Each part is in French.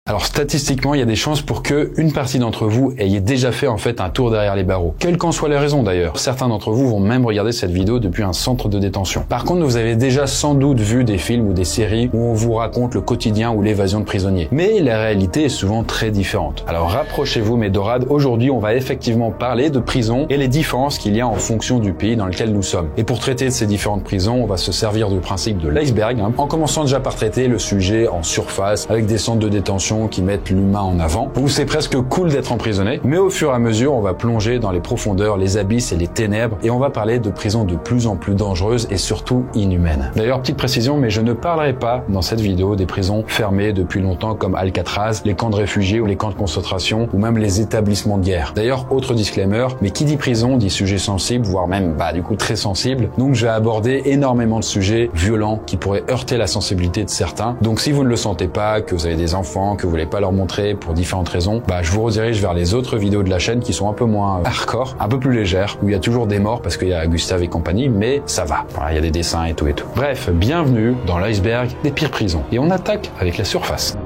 Alors statistiquement, il y a des chances pour que une partie d'entre vous ayez déjà fait en fait un tour derrière les barreaux. Quelles qu'en soient les raisons d'ailleurs. Certains d'entre vous vont même regarder cette vidéo depuis un centre de détention. Par contre, vous avez déjà sans doute vu des films ou des séries où on vous raconte le quotidien ou l'évasion de prisonniers. Mais la réalité est souvent très différente. Alors rapprochez-vous mes dorades, aujourd'hui on va effectivement parler de prison et les différences qu'il y a en fonction du pays dans lequel nous sommes. Et pour traiter de ces différentes prisons, on va se servir du principe de l'iceberg, en commençant déjà par traiter le sujet en surface avec des centres de détention qui mettent l'humain en avant, où c'est presque cool d'être emprisonné, mais au fur et à mesure, on va plonger dans les profondeurs, les abysses et les ténèbres, et on va parler de prisons de plus en plus dangereuses et surtout inhumaines. D'ailleurs, petite précision, mais je ne parlerai pas dans cette vidéo des prisons fermées depuis longtemps comme Alcatraz, les camps de réfugiés ou les camps de concentration, ou même les établissements de guerre. D'ailleurs, autre disclaimer, mais qui dit prison dit sujet sensible, voire même, du coup, très sensible, donc je vais aborder énormément de sujets violents qui pourraient heurter la sensibilité de certains. Donc si vous ne le sentez pas, que vous avez des enfants, que vous voulez pas leur montrer pour différentes raisons, je vous redirige vers les autres vidéos de la chaîne qui sont un peu moins hardcore, un peu plus légères, où il y a toujours des morts parce qu'il y a Gustave et compagnie, mais ça va. Voilà, il y a des dessins et tout et tout. Bref, bienvenue dans l'iceberg des pires prisons. Et on attaque avec la surface.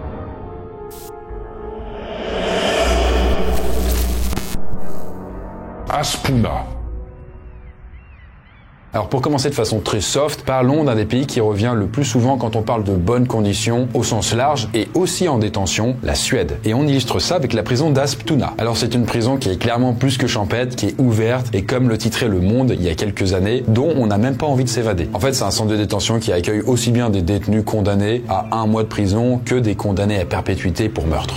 Aspuna. Alors pour commencer de façon très soft, parlons d'un des pays qui revient le plus souvent quand on parle de bonnes conditions au sens large et aussi en détention, la Suède. Et on illustre ça avec la prison d'Asptuna. Alors c'est une prison qui est clairement plus que champêtre, qui est ouverte et comme le titrait Le Monde il y a quelques années, dont on n'a même pas envie de s'évader. En fait c'est un centre de détention qui accueille aussi bien des détenus condamnés à 1 mois de prison que des condamnés à perpétuité pour meurtre.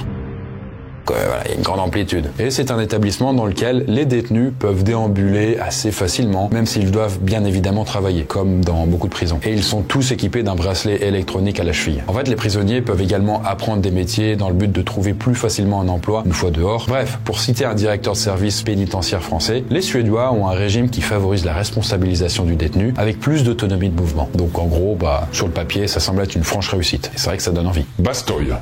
Voilà, il y a une grande amplitude. Et c'est un établissement dans lequel les détenus peuvent déambuler assez facilement, même s'ils doivent bien évidemment travailler, comme dans beaucoup de prisons. Et ils sont tous équipés d'un bracelet électronique à la cheville. En fait, les prisonniers peuvent également apprendre des métiers dans le but de trouver plus facilement un emploi une fois dehors. Bref, pour citer un directeur de service pénitentiaire français, les Suédois ont un régime qui favorise la responsabilisation du détenu avec plus d'autonomie de mouvement. Donc en gros, sur le papier, ça semble être une franche réussite. Et c'est vrai que ça donne envie. Bastogne.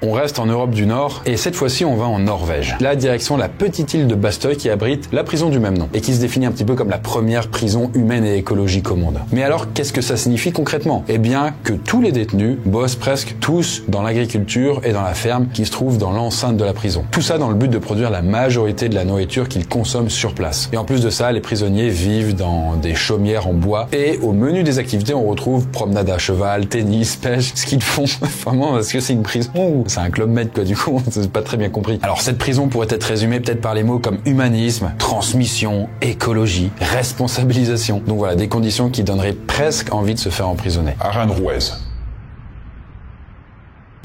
On reste en Europe du Nord et cette fois-ci on va en Norvège. Là, direction la petite île de Bastøy qui abrite la prison du même nom et qui se définit un petit peu comme la première prison humaine et écologique au monde. Mais alors, qu'est-ce que ça signifie concrètement? Eh bien, que tous les détenus bossent presque tous dans l'agriculture et dans la ferme qui se trouve dans l'enceinte de la prison. Tout ça dans le but de produire la majorité de la nourriture qu'ils consomment sur place. Et en plus de ça, les prisonniers vivent dans des chaumières en bois et au menu des activités, on retrouve promenade à cheval, tennis, pêche, ski de fond. Vraiment, est-ce que c'est une prison ou c'est un club med, quoi, du coup, c'est pas très bien compris. Alors, cette prison pourrait être résumée peut-être par les mots comme humanisme, transmission, écologie, responsabilisation. Donc voilà, des conditions qui donneraient presque envie de se faire emprisonner. Aranjuez.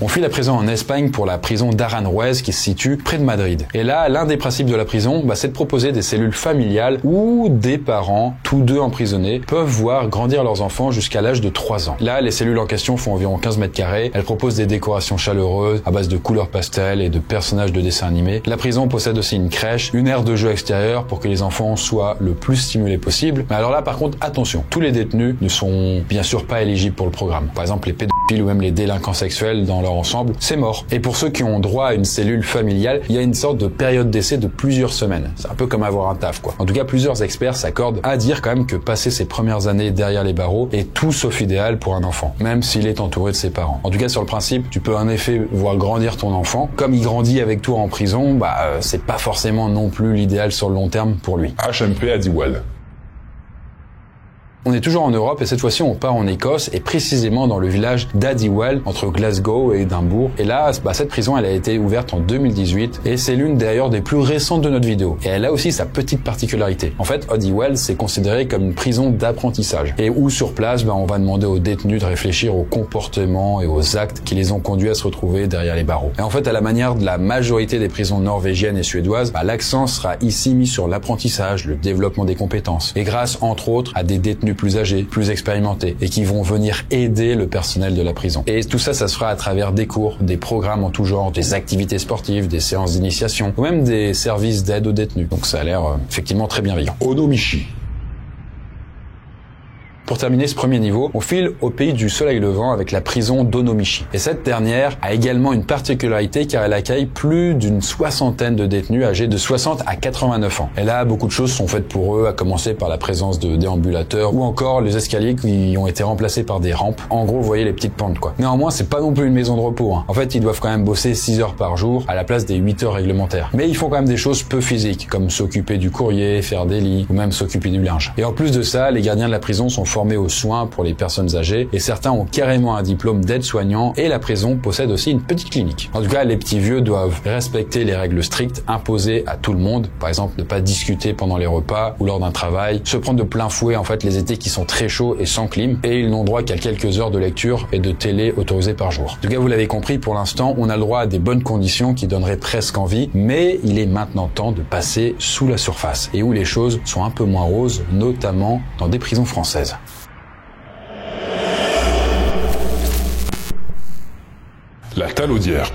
On fuit la prison en Espagne pour la prison d'Aranjuez qui se situe près de Madrid. Et là, l'un des principes de la prison, c'est de proposer des cellules familiales où des parents, tous deux emprisonnés, peuvent voir grandir leurs enfants jusqu'à l'âge de 3 ans. Là, les cellules en question font environ 15 mètres carrés. Elles proposent des décorations chaleureuses à base de couleurs pastel et de personnages de dessins animés. La prison possède aussi une crèche, une aire de jeu extérieure pour que les enfants soient le plus stimulés possible. Mais alors là, par contre, attention, tous les détenus ne sont bien sûr pas éligibles pour le programme. Par exemple, les pédophiles ou même les délinquants sexuels dans leur ensemble, c'est mort. Et pour ceux qui ont droit à une cellule familiale, il y a une sorte de période d'essai de plusieurs semaines. C'est un peu comme avoir un taf, quoi. En tout cas, plusieurs experts s'accordent à dire quand même que passer ses premières années derrière les barreaux est tout sauf idéal pour un enfant, même s'il est entouré de ses parents. En tout cas, sur le principe, tu peux en effet voir grandir ton enfant. Comme il grandit avec toi en prison, c'est pas forcément non plus l'idéal sur le long terme pour lui. HMP Adiwell. On est toujours en Europe et cette fois-ci on part en Écosse et précisément dans le village d'Adiwell entre Glasgow et Édimbourg. Et là, cette prison elle a été ouverte en 2018 et c'est l'une d'ailleurs des plus récentes de notre vidéo. Et elle a aussi sa petite particularité. En fait, Adiwell c'est considéré comme une prison d'apprentissage et où sur place on va demander aux détenus de réfléchir aux comportements et aux actes qui les ont conduits à se retrouver derrière les barreaux. Et en fait, à la manière de la majorité des prisons norvégiennes et suédoises, l'accent sera ici mis sur l'apprentissage, le développement des compétences et grâce entre autres à des détenus plus âgés, plus expérimentés et qui vont venir aider le personnel de la prison. Et tout ça, ça se fera à travers des cours, des programmes en tout genre, des activités sportives, des séances d'initiation ou même des services d'aide aux détenus. Donc ça a l'air effectivement très bienveillant. Onomichi. Pour terminer ce premier niveau, on file au pays du soleil levant avec la prison d'Onomichi. Et cette dernière a également une particularité car elle accueille plus d'une soixantaine de détenus âgés de 60 à 89 ans. Et là, beaucoup de choses sont faites pour eux, à commencer par la présence de déambulateurs ou encore les escaliers qui ont été remplacés par des rampes. En gros, vous voyez les petites pentes quoi. Néanmoins, c'est pas non plus une maison de repos. En fait, ils doivent quand même bosser 6 heures par jour à la place des 8 heures réglementaires. Mais ils font quand même des choses peu physiques, comme s'occuper du courrier, faire des lits ou même s'occuper du linge. Et en plus de ça, les gardiens de la prison sont formés aux soins pour les personnes âgées et certains ont carrément un diplôme d'aide-soignant et la prison possède aussi une petite clinique. En tout cas, les petits vieux doivent respecter les règles strictes imposées à tout le monde. Par exemple, ne pas discuter pendant les repas ou lors d'un travail, se prendre de plein fouet en fait les étés qui sont très chauds et sans clim et ils n'ont droit qu'à quelques heures de lecture et de télé autorisées par jour. En tout cas, vous l'avez compris, pour l'instant, on a le droit à des bonnes conditions qui donneraient presque envie, mais il est maintenant temps de passer sous la surface et où les choses sont un peu moins roses, notamment dans des prisons françaises. La talaudière.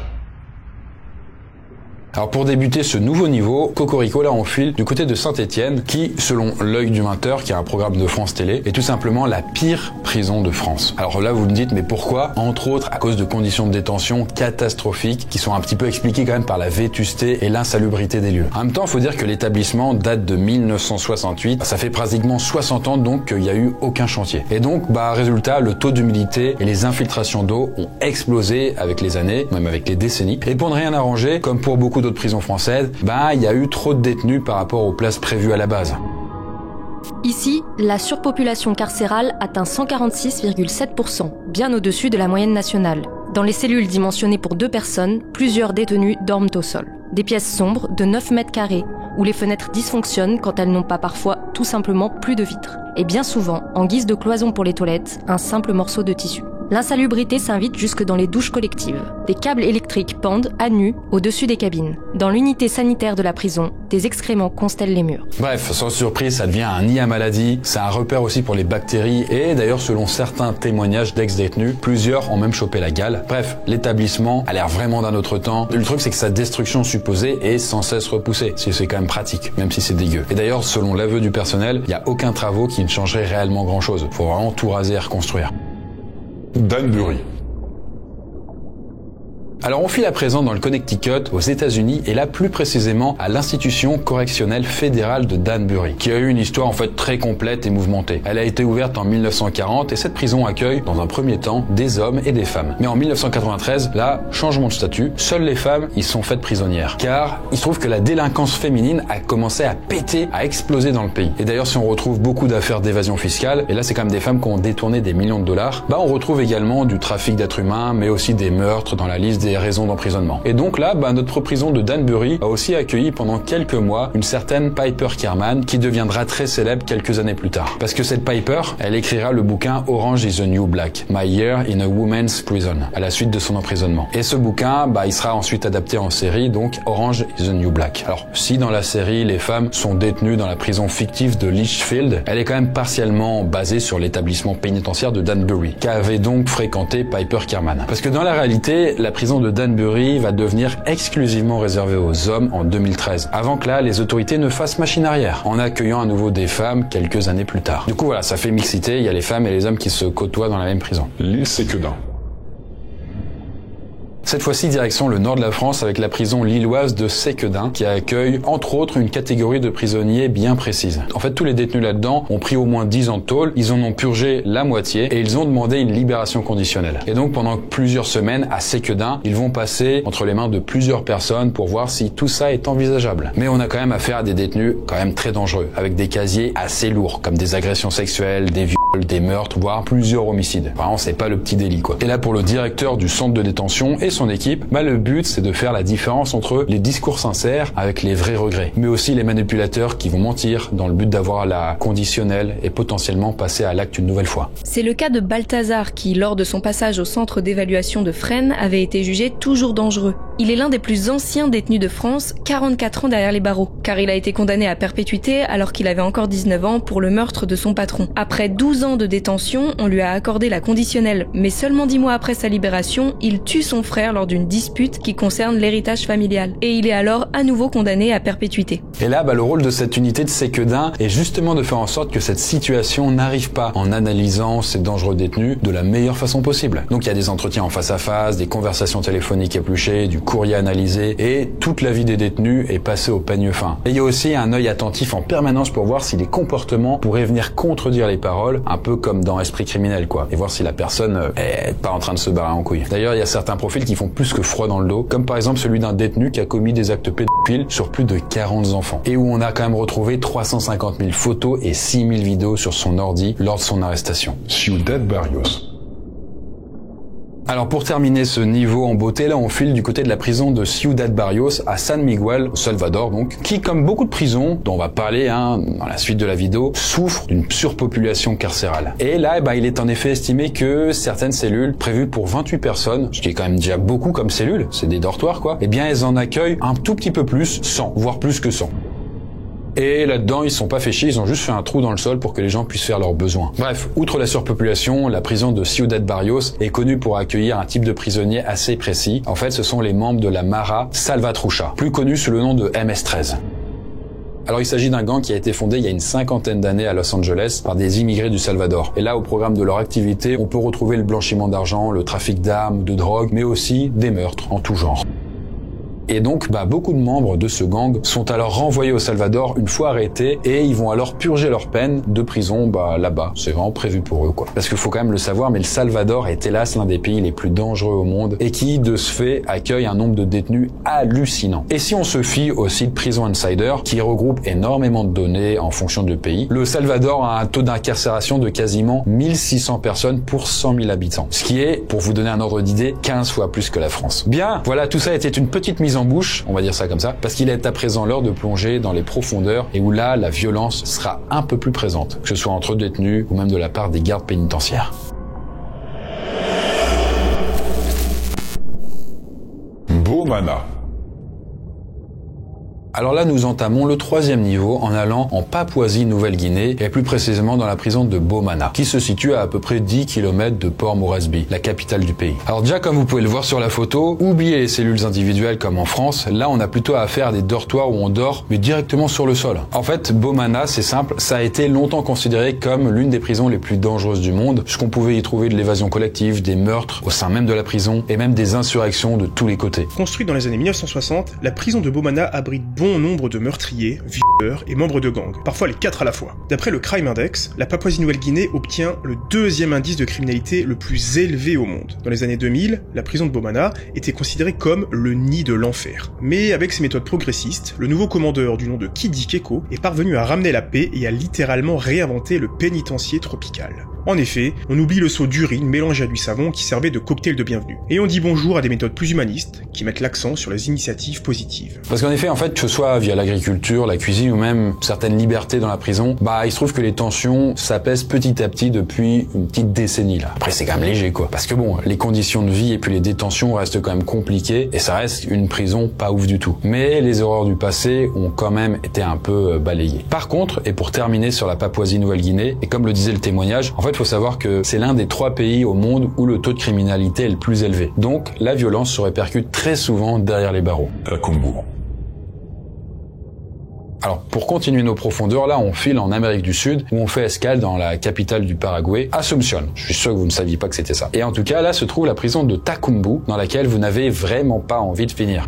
Alors pour débuter ce nouveau niveau, cocorico, là on file du côté de Saint-Étienne, qui, selon l'œil du 20h, qui est un programme de France Télé, est tout simplement la pire prison de France. Alors là vous me dites, mais pourquoi? Entre autres à cause de conditions de détention catastrophiques, qui sont un petit peu expliquées quand même par la vétusté et l'insalubrité des lieux. En même temps, il faut dire que l'établissement date de 1968, ça fait pratiquement 60 ans donc qu'il n'y a eu aucun chantier. Et donc, résultat, le taux d'humidité et les infiltrations d'eau ont explosé avec les années, même avec les décennies. Et pour ne rien arranger, comme pour beaucoup d'autres prisons françaises, il y a eu trop de détenus par rapport aux places prévues à la base. Ici, la surpopulation carcérale atteint 146,7%, bien au-dessus de la moyenne nationale. Dans les cellules dimensionnées pour 2 personnes, plusieurs détenus dorment au sol. Des pièces sombres de 9 mètres carrés, où les fenêtres dysfonctionnent quand elles n'ont pas parfois tout simplement plus de vitres. Et bien souvent, en guise de cloison pour les toilettes, un simple morceau de tissu. L'insalubrité s'invite jusque dans les douches collectives. Des câbles électriques pendent à nu au-dessus des cabines. Dans l'unité sanitaire de la prison, des excréments constellent les murs. Bref, sans surprise, ça devient un nid à maladie, c'est un repère aussi pour les bactéries et d'ailleurs selon certains témoignages d'ex-détenus, plusieurs ont même chopé la gale. Bref, l'établissement a l'air vraiment d'un autre temps. Le truc c'est que sa destruction supposée est sans cesse repoussée, c'est quand même pratique, même si c'est dégueu. Et d'ailleurs, selon l'aveu du personnel, il n'y a aucun travaux qui ne changerait réellement grand chose. Faut vraiment tout raser et reconstruire. Danbury. Alors on file à présent dans le Connecticut, aux États-Unis, et là plus précisément à l'institution correctionnelle fédérale de Danbury, qui a eu une histoire en fait très complète et mouvementée. Elle a été ouverte en 1940 et cette prison accueille, dans un premier temps, des hommes et des femmes. Mais en 1993, là, changement de statut, seules les femmes y sont faites prisonnières. Car il se trouve que la délinquance féminine a commencé à péter, à exploser dans le pays. Et d'ailleurs, si on retrouve beaucoup d'affaires d'évasion fiscale, et là c'est quand même des femmes qui ont détourné des millions de dollars, on retrouve également du trafic d'êtres humains, mais aussi des meurtres dans la liste des raisons d'emprisonnement. Et donc là, notre prison de Danbury a aussi accueilli pendant quelques mois une certaine Piper Kerman qui deviendra très célèbre quelques années plus tard. Parce que cette Piper, elle écrira le bouquin Orange is the New Black, My Year in a Woman's Prison, à la suite de son emprisonnement. Et ce bouquin, il sera ensuite adapté en série, donc Orange is the New Black. Alors, si dans la série, les femmes sont détenues dans la prison fictive de Litchfield, elle est quand même partiellement basée sur l'établissement pénitentiaire de Danbury, qu'avait donc fréquenté Piper Kerman. Parce que dans la réalité, la prison de Danbury va devenir exclusivement réservée aux hommes en 2013, avant que là, les autorités ne fassent machine arrière, en accueillant à nouveau des femmes quelques années plus tard. Du coup, voilà, ça fait mixité, il y a les femmes et les hommes qui se côtoient dans la même prison. L'île Séquedin. Cette fois-ci, direction le nord de la France avec la prison lilloise de Séquedin qui accueille entre autres une catégorie de prisonniers bien précise. En fait, tous les détenus là-dedans ont pris au moins 10 ans de tôle, ils en ont purgé la moitié et ils ont demandé une libération conditionnelle. Et donc pendant plusieurs semaines à Séquedin, ils vont passer entre les mains de plusieurs personnes pour voir si tout ça est envisageable. Mais on a quand même affaire à des détenus quand même très dangereux, avec des casiers assez lourds, comme des agressions sexuelles, des viols, des meurtres, voire plusieurs homicides. Vraiment, c'est pas le petit délit quoi. Et là pour le directeur du centre de détention et son équipe, le but c'est de faire la différence entre les discours sincères avec les vrais regrets, mais aussi les manipulateurs qui vont mentir dans le but d'avoir la conditionnelle et potentiellement passer à l'acte une nouvelle fois. C'est le cas de Balthazar qui, lors de son passage au centre d'évaluation de Fresnes, avait été jugé toujours dangereux. Il est l'un des plus anciens détenus de France, 44 ans derrière les barreaux, car il a été condamné à perpétuité alors qu'il avait encore 19 ans pour le meurtre de son patron. Après 12 ans de détention, on lui a accordé la conditionnelle, mais seulement 10 mois après sa libération, il tue son frère lors d'une dispute qui concerne l'héritage familial. Et il est alors à nouveau condamné à perpétuité. Et là, le rôle de cette unité de Séquedin est justement de faire en sorte que cette situation n'arrive pas en analysant ces dangereux détenus de la meilleure façon possible. Donc il y a des entretiens en face à face, des conversations téléphoniques épluchées, du courrier analysé, et toute la vie des détenus est passée au peigne fin. Et il y a aussi un œil attentif en permanence pour voir si les comportements pourraient venir contredire les paroles, un peu comme dans Esprit criminel quoi, et voir si la personne est pas en train de se barrer en couille. D'ailleurs, il y a certains profils qui font plus que froid dans le dos, comme par exemple celui d'un détenu qui a commis des actes pédophiles sur plus de 40 enfants, et où on a quand même retrouvé 350 000 photos et 6 000 vidéos sur son ordi lors de son arrestation. Ciudad Barrios. Alors pour terminer ce niveau en beauté, là on file du côté de la prison de Ciudad Barrios à San Miguel, au Salvador donc, qui comme beaucoup de prisons, dont on va parler dans la suite de la vidéo, souffre d'une surpopulation carcérale. Et là, il est en effet estimé que certaines cellules prévues pour 28 personnes, ce qui est quand même déjà beaucoup comme cellules, c'est des dortoirs quoi, eh bien elles en accueillent un tout petit peu plus, 100, voire plus que 100. Et là-dedans, ils sont pas fait chier, ils ont juste fait un trou dans le sol pour que les gens puissent faire leurs besoins. Bref, outre la surpopulation, la prison de Ciudad Barrios est connue pour accueillir un type de prisonnier assez précis. En fait, ce sont les membres de la Mara Salvatrucha, plus connus sous le nom de MS-13. Alors il s'agit d'un gang qui a été fondé il y a une 50aine d'années à Los Angeles par des immigrés du Salvador. Et là, au programme de leur activité, on peut retrouver le blanchiment d'argent, le trafic d'armes, de drogue, mais aussi des meurtres en tout genre. Et donc, beaucoup de membres de ce gang sont alors renvoyés au Salvador une fois arrêtés, et ils vont alors purger leur peine de prison, là-bas. C'est vraiment prévu pour eux, quoi. Parce qu'il faut quand même le savoir, mais le Salvador est hélas l'un des pays les plus dangereux au monde, et qui, de ce fait, accueille un nombre de détenus hallucinant. Et si on se fie au site Prison Insider, qui regroupe énormément de données en fonction de pays, le Salvador a un taux d'incarcération de quasiment 1600 personnes pour 100 000 habitants. Ce qui est, pour vous donner un ordre d'idée, 15 fois plus que la France. Bien, voilà, tout ça était une petite mise en bouche, on va dire ça comme ça, parce qu'il est à présent l'heure de plonger dans les profondeurs et où là, la violence sera un peu plus présente, que ce soit entre détenus ou même de la part des gardes pénitentiaires. Bomana. Alors là, nous entamons le 3e niveau en allant en Papouasie-Nouvelle-Guinée et plus précisément dans la prison de Bomana, qui se situe à peu près 10 km de Port Moresby, la capitale du pays. Alors déjà, comme vous pouvez le voir sur la photo, oubliez les cellules individuelles comme en France, là on a plutôt affaire à des dortoirs où on dort, mais directement sur le sol. En fait, Bomana, c'est simple, ça a été longtemps considéré comme l'une des prisons les plus dangereuses du monde, puisqu'on pouvait y trouver de l'évasion collective, des meurtres au sein même de la prison, et même des insurrections de tous les côtés. Construite dans les années 1960, la prison de Bomana abrite bon nombre de meurtriers, violeurs et membres de gangs, parfois les 4 à la fois. D'après le Crime Index, la Papouasie-Nouvelle-Guinée obtient le 2e indice de criminalité le plus élevé au monde. Dans les années 2000, la prison de Bomana était considérée comme le nid de l'enfer. Mais avec ses méthodes progressistes, le nouveau commandeur du nom de Kidi Keko est parvenu à ramener la paix et à littéralement réinventer le pénitencier tropical. En effet, on oublie le seau d'urine mélangé à du savon qui servait de cocktail de bienvenue. Et on dit bonjour à des méthodes plus humanistes, qui mettent l'accent sur les initiatives positives. Parce qu'en effet, que ce soit via l'agriculture, la cuisine ou même certaines libertés dans la prison, il se trouve que les tensions s'apaisent petit à petit depuis une petite décennie là. Après c'est quand même léger quoi. Parce que les conditions de vie et puis les détentions restent quand même compliquées et ça reste une prison pas ouf du tout. Mais les horreurs du passé ont quand même été un peu balayées. Par contre, et pour terminer sur la Papouasie-Nouvelle-Guinée, et comme le disait le témoignage, il faut savoir que c'est l'un des 3 pays au monde où le taux de criminalité est le plus élevé. Donc, la violence se répercute très souvent derrière les barreaux. Takumbu. Alors, pour continuer nos profondeurs, là, on file en Amérique du Sud, où on fait escale dans la capitale du Paraguay, Asunción. Je suis sûr que vous ne saviez pas que c'était ça. Et en tout cas, là se trouve la prison de Takumbu, dans laquelle vous n'avez vraiment pas envie de finir.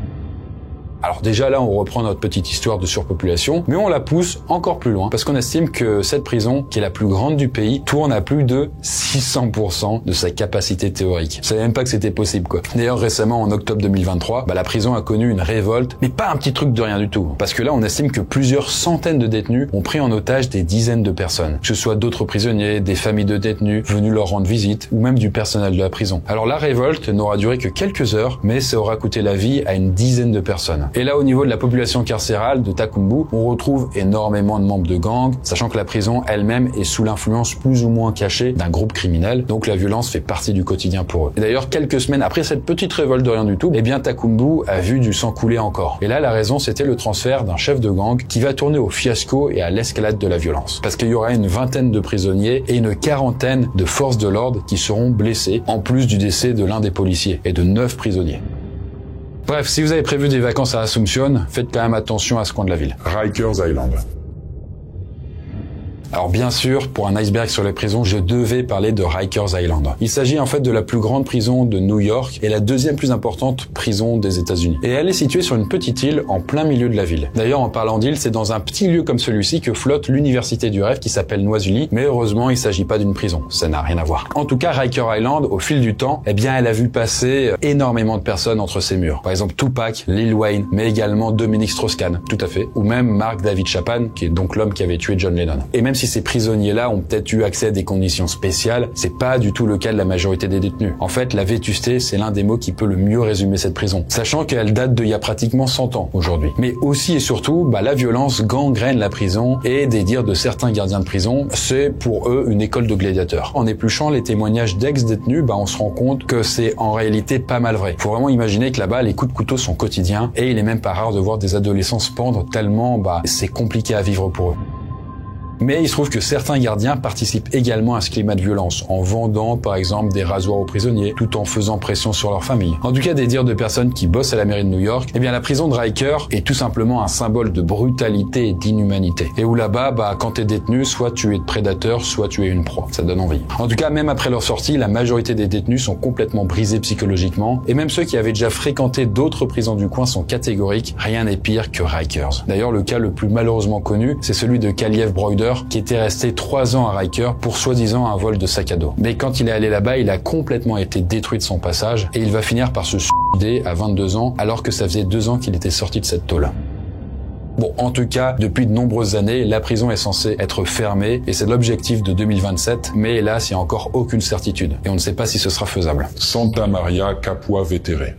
Alors déjà là, on reprend notre petite histoire de surpopulation, mais on la pousse encore plus loin, parce qu'on estime que cette prison, qui est la plus grande du pays, tourne à plus de 600% de sa capacité théorique. Je savais même pas que c'était possible, quoi. D'ailleurs, récemment, en octobre 2023, la prison a connu une révolte, mais pas un petit truc de rien du tout. Parce que là, on estime que plusieurs centaines de détenus ont pris en otage des dizaines de personnes. Que ce soit d'autres prisonniers, des familles de détenus, venus leur rendre visite, ou même du personnel de la prison. Alors la révolte n'aura duré que quelques heures, mais ça aura coûté la vie à une dizaine de personnes. Et là, au niveau de la population carcérale de Takumbu, on retrouve énormément de membres de gangs, sachant que la prison elle-même est sous l'influence plus ou moins cachée d'un groupe criminel, donc la violence fait partie du quotidien pour eux. Et d'ailleurs, quelques semaines après cette petite révolte de rien du tout, eh bien Takumbu a vu du sang couler encore. Et là, la raison, c'était le transfert d'un chef de gang qui va tourner au fiasco et à l'escalade de la violence. Parce qu'il y aura une vingtaine de prisonniers et une quarantaine de forces de l'ordre qui seront blessés, en plus du décès de l'un des policiers et de 9 prisonniers. Bref, si vous avez prévu des vacances à Asunción, faites quand même attention à ce coin de la ville. Rikers Island. Alors bien sûr, pour un iceberg sur les prisons, je devais parler de Rikers Island. Il s'agit en fait de la plus grande prison de New York et la deuxième plus importante prison des États-Unis. Et elle est située sur une petite île en plein milieu de la ville. D'ailleurs, en parlant d'île, c'est dans un petit lieu comme celui-ci que flotte l'université du rêve qui s'appelle Noisuli, mais heureusement, il s'agit pas d'une prison. Ça n'a rien à voir. En tout cas, Rikers Island, au fil du temps, eh bien, elle a vu passer énormément de personnes entre ses murs. Par exemple, Tupac, Lil Wayne, mais également Dominique Strauss-Kahn, tout à fait, ou même Mark David Chapman, qui est donc l'homme qui avait tué John Lennon. Et même si ces prisonniers-là ont peut-être eu accès à des conditions spéciales, c'est pas du tout le cas de la majorité des détenus. En fait, la vétusté, c'est l'un des mots qui peut le mieux résumer cette prison, sachant qu'elle date d'il y a pratiquement 100 ans aujourd'hui. Mais aussi et surtout, la violence gangrène la prison et des dires de certains gardiens de prison, c'est pour eux une école de gladiateurs. En épluchant les témoignages d'ex-détenus, on se rend compte que c'est en réalité pas mal vrai. Faut vraiment imaginer que là-bas, les coups de couteau sont quotidiens et il est même pas rare de voir des adolescents se pendre tellement c'est compliqué à vivre pour eux. Mais il se trouve que certains gardiens participent également à ce climat de violence, en vendant par exemple des rasoirs aux prisonniers, tout en faisant pression sur leur famille. En tout cas, des dires de personnes qui bossent à la mairie de New York, eh bien la prison de Rikers est tout simplement un symbole de brutalité et d'inhumanité. Et où là-bas, quand t'es détenu, soit tu es prédateur, soit tu es une proie. Ça donne envie. En tout cas, même après leur sortie, la majorité des détenus sont complètement brisés psychologiquement, et même ceux qui avaient déjà fréquenté d'autres prisons du coin sont catégoriques, rien n'est pire que Rikers. D'ailleurs, le cas le plus malheureusement connu, c'est celui de Kalief Browder, qui était resté 3 ans à Rikers pour soi-disant un vol de sac à dos. Mais quand il est allé là-bas, il a complètement été détruit de son passage et il va finir par se suicider à 22 ans alors que ça faisait 2 ans qu'il était sorti de cette tôle. Bon, en tout cas, depuis de nombreuses années, la prison est censée être fermée et c'est l'objectif de 2027, mais hélas, il n'y a encore aucune certitude et on ne sait pas si ce sera faisable. Santa Maria Capua Vetere.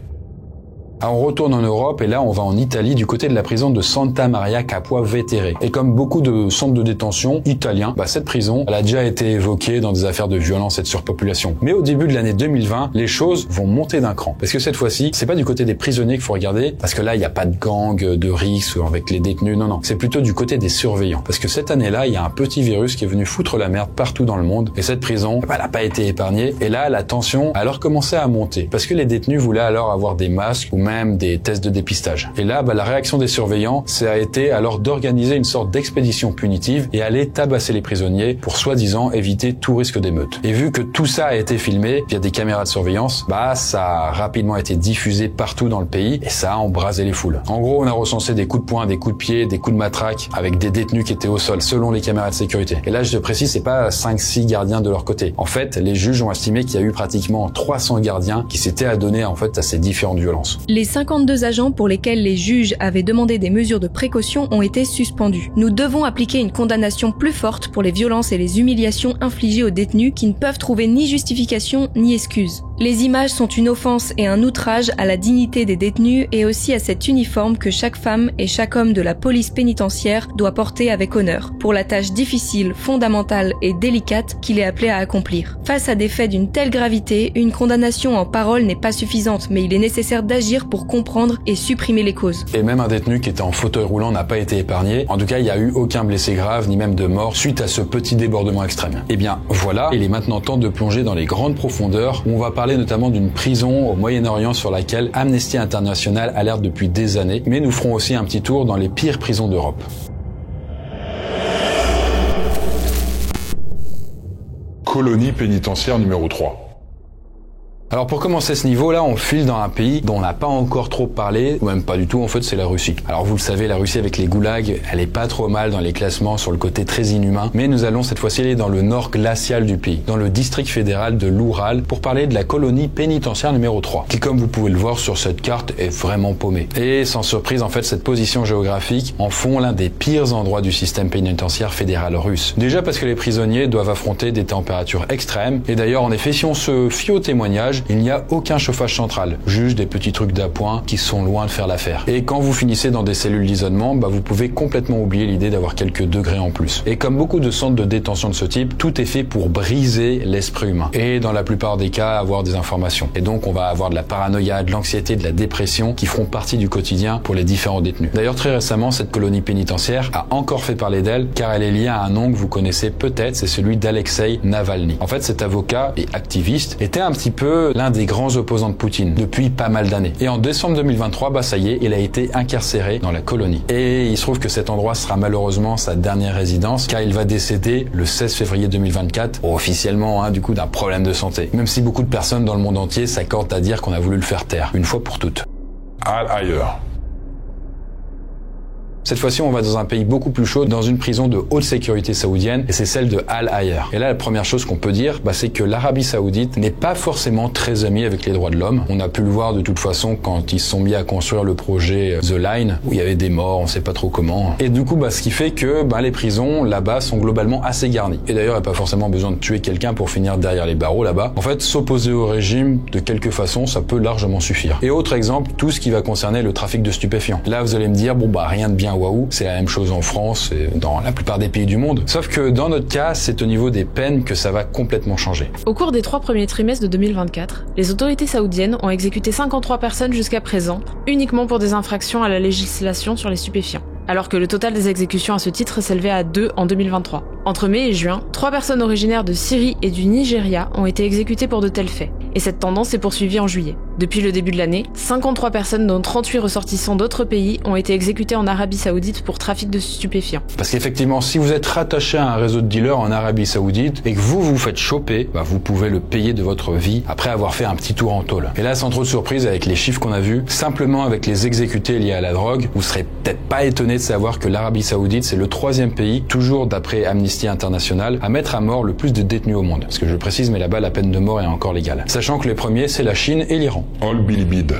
Alors on retourne en Europe et là on va en Italie du côté de la prison de Santa Maria Capua Vetere. Et comme beaucoup de centres de détention italiens, cette prison elle a déjà été évoquée dans des affaires de violence et de surpopulation. Mais au début de l'année 2020, les choses vont monter d'un cran. Parce que cette fois-ci, c'est pas du côté des prisonniers qu'il faut regarder, parce que là il n'y a pas de gang, de risque avec les détenus, non. C'est plutôt du côté des surveillants. Parce que cette année-là, il y a un petit virus qui est venu foutre la merde partout dans le monde. Et cette prison, elle n'a pas été épargnée. Et là, la tension a alors commencé à monter. Parce que les détenus voulaient alors avoir des masques ou même des tests de dépistage. Et là, la réaction des surveillants, ça a été alors d'organiser une sorte d'expédition punitive et aller tabasser les prisonniers pour soi-disant éviter tout risque d'émeute. Et vu que tout ça a été filmé via des caméras de surveillance, ça a rapidement été diffusé partout dans le pays et ça a embrasé les foules. En gros, on a recensé des coups de poing, des coups de pied, des coups de matraque avec des détenus qui étaient au sol selon les caméras de sécurité. Et là, je te précise, c'est pas 5-6 gardiens de leur côté. En fait, les juges ont estimé qu'il y a eu pratiquement 300 gardiens qui s'étaient adonnés à ces différentes violences. Les 52 agents pour lesquels les juges avaient demandé des mesures de précaution ont été suspendus. Nous devons appliquer une condamnation plus forte pour les violences et les humiliations infligées aux détenus qui ne peuvent trouver ni justification ni excuse. Les images sont une offense et un outrage à la dignité des détenus et aussi à cet uniforme que chaque femme et chaque homme de la police pénitentiaire doit porter avec honneur, pour la tâche difficile, fondamentale et délicate qu'il est appelé à accomplir. Face à des faits d'une telle gravité, une condamnation en parole n'est pas suffisante, mais il est nécessaire d'agir pour comprendre et supprimer les causes. Et même un détenu qui était en fauteuil roulant n'a pas été épargné. En tout cas, il n'y a eu aucun blessé grave ni même de mort suite à ce petit débordement extrême. Et bien voilà, il est maintenant temps de plonger dans les grandes profondeurs où on va parler notamment d'une prison au Moyen-Orient sur laquelle Amnesty International alerte depuis des années, mais nous ferons aussi un petit tour dans les pires prisons d'Europe. Colonie pénitentiaire numéro 3. Alors pour commencer ce niveau-là, on file dans un pays dont on n'a pas encore trop parlé, ou même pas du tout, en fait c'est la Russie. Alors vous le savez, la Russie avec les goulags, elle est pas trop mal dans les classements sur le côté très inhumain, mais nous allons cette fois-ci aller dans le nord glacial du pays, dans le district fédéral de l'Oural, pour parler de la colonie pénitentiaire numéro 3, qui comme vous pouvez le voir sur cette carte est vraiment paumée. Et sans surprise, en fait, cette position géographique en font l'un des pires endroits du système pénitentiaire fédéral russe. Déjà parce que les prisonniers doivent affronter des températures extrêmes, et d'ailleurs en effet si on se fie au témoignage, village, il n'y a aucun chauffage central, juste des petits trucs d'appoint qui sont loin de faire l'affaire. Et quand vous finissez dans des cellules d'isolement, vous pouvez complètement oublier l'idée d'avoir quelques degrés en plus. Et comme beaucoup de centres de détention de ce type, tout est fait pour briser l'esprit humain. Et dans la plupart des cas, avoir des informations. Et donc on va avoir de la paranoïa, de l'anxiété, de la dépression qui feront partie du quotidien pour les différents détenus. D'ailleurs, très récemment, cette colonie pénitentiaire a encore fait parler d'elle car elle est liée à un nom que vous connaissez peut-être, c'est celui d'Alexei Navalny. En fait, cet avocat et activiste était un petit peu l'un des grands opposants de Poutine depuis pas mal d'années. Et en décembre 2023, ça y est, il a été incarcéré dans la colonie. Et il se trouve que cet endroit sera malheureusement sa dernière résidence car il va décéder le 16 février 2024, officiellement du coup d'un problème de santé. Même si beaucoup de personnes dans le monde entier s'accordent à dire qu'on a voulu le faire taire, une fois pour toutes. Al-Ayer. Cette fois-ci, on va dans un pays beaucoup plus chaud, dans une prison de haute sécurité saoudienne, et c'est celle de Al-Ayer. Et là, la première chose qu'on peut dire, c'est que l'Arabie Saoudite n'est pas forcément très amie avec les droits de l'homme. On a pu le voir de toute façon quand ils se sont mis à construire le projet The Line, où il y avait des morts, on sait pas trop comment. Et du coup, ce qui fait que les prisons là-bas sont globalement assez garnies. Et d'ailleurs, il n'y a pas forcément besoin de tuer quelqu'un pour finir derrière les barreaux là-bas. En fait, s'opposer au régime de quelque façon, ça peut largement suffire. Et autre exemple, tout ce qui va concerner le trafic de stupéfiants. Là, vous allez me dire, rien de bien waouh, c'est la même chose en France et dans la plupart des pays du monde. Sauf que dans notre cas, c'est au niveau des peines que ça va complètement changer. Au cours des 3 premiers trimestres de 2024, les autorités saoudiennes ont exécuté 53 personnes jusqu'à présent, uniquement pour des infractions à la législation sur les stupéfiants. Alors que le total des exécutions à ce titre s'élevait à 2 en 2023. Entre mai et juin, 3 personnes originaires de Syrie et du Nigeria ont été exécutées pour de tels faits. Et cette tendance s'est poursuivie en juillet. Depuis le début de l'année, 53 personnes dont 38 ressortissants d'autres pays ont été exécutées en Arabie Saoudite pour trafic de stupéfiants. Parce qu'effectivement, si vous êtes rattaché à un réseau de dealers en Arabie Saoudite et que vous vous faites choper, vous pouvez le payer de votre vie après avoir fait un petit tour en tôle. Et là, sans trop de surprise avec les chiffres qu'on a vus, simplement avec les exécutés liés à la drogue, vous serez peut-être pas étonné de savoir que l'Arabie Saoudite, c'est le 3e pays, toujours d'après Amnesty International, à mettre à mort le plus de détenus au monde. Parce que je précise, mais là-bas, la peine de mort est encore légale. Sachant que les premiers, c'est la Chine et l'Iran. Al-Bilibid.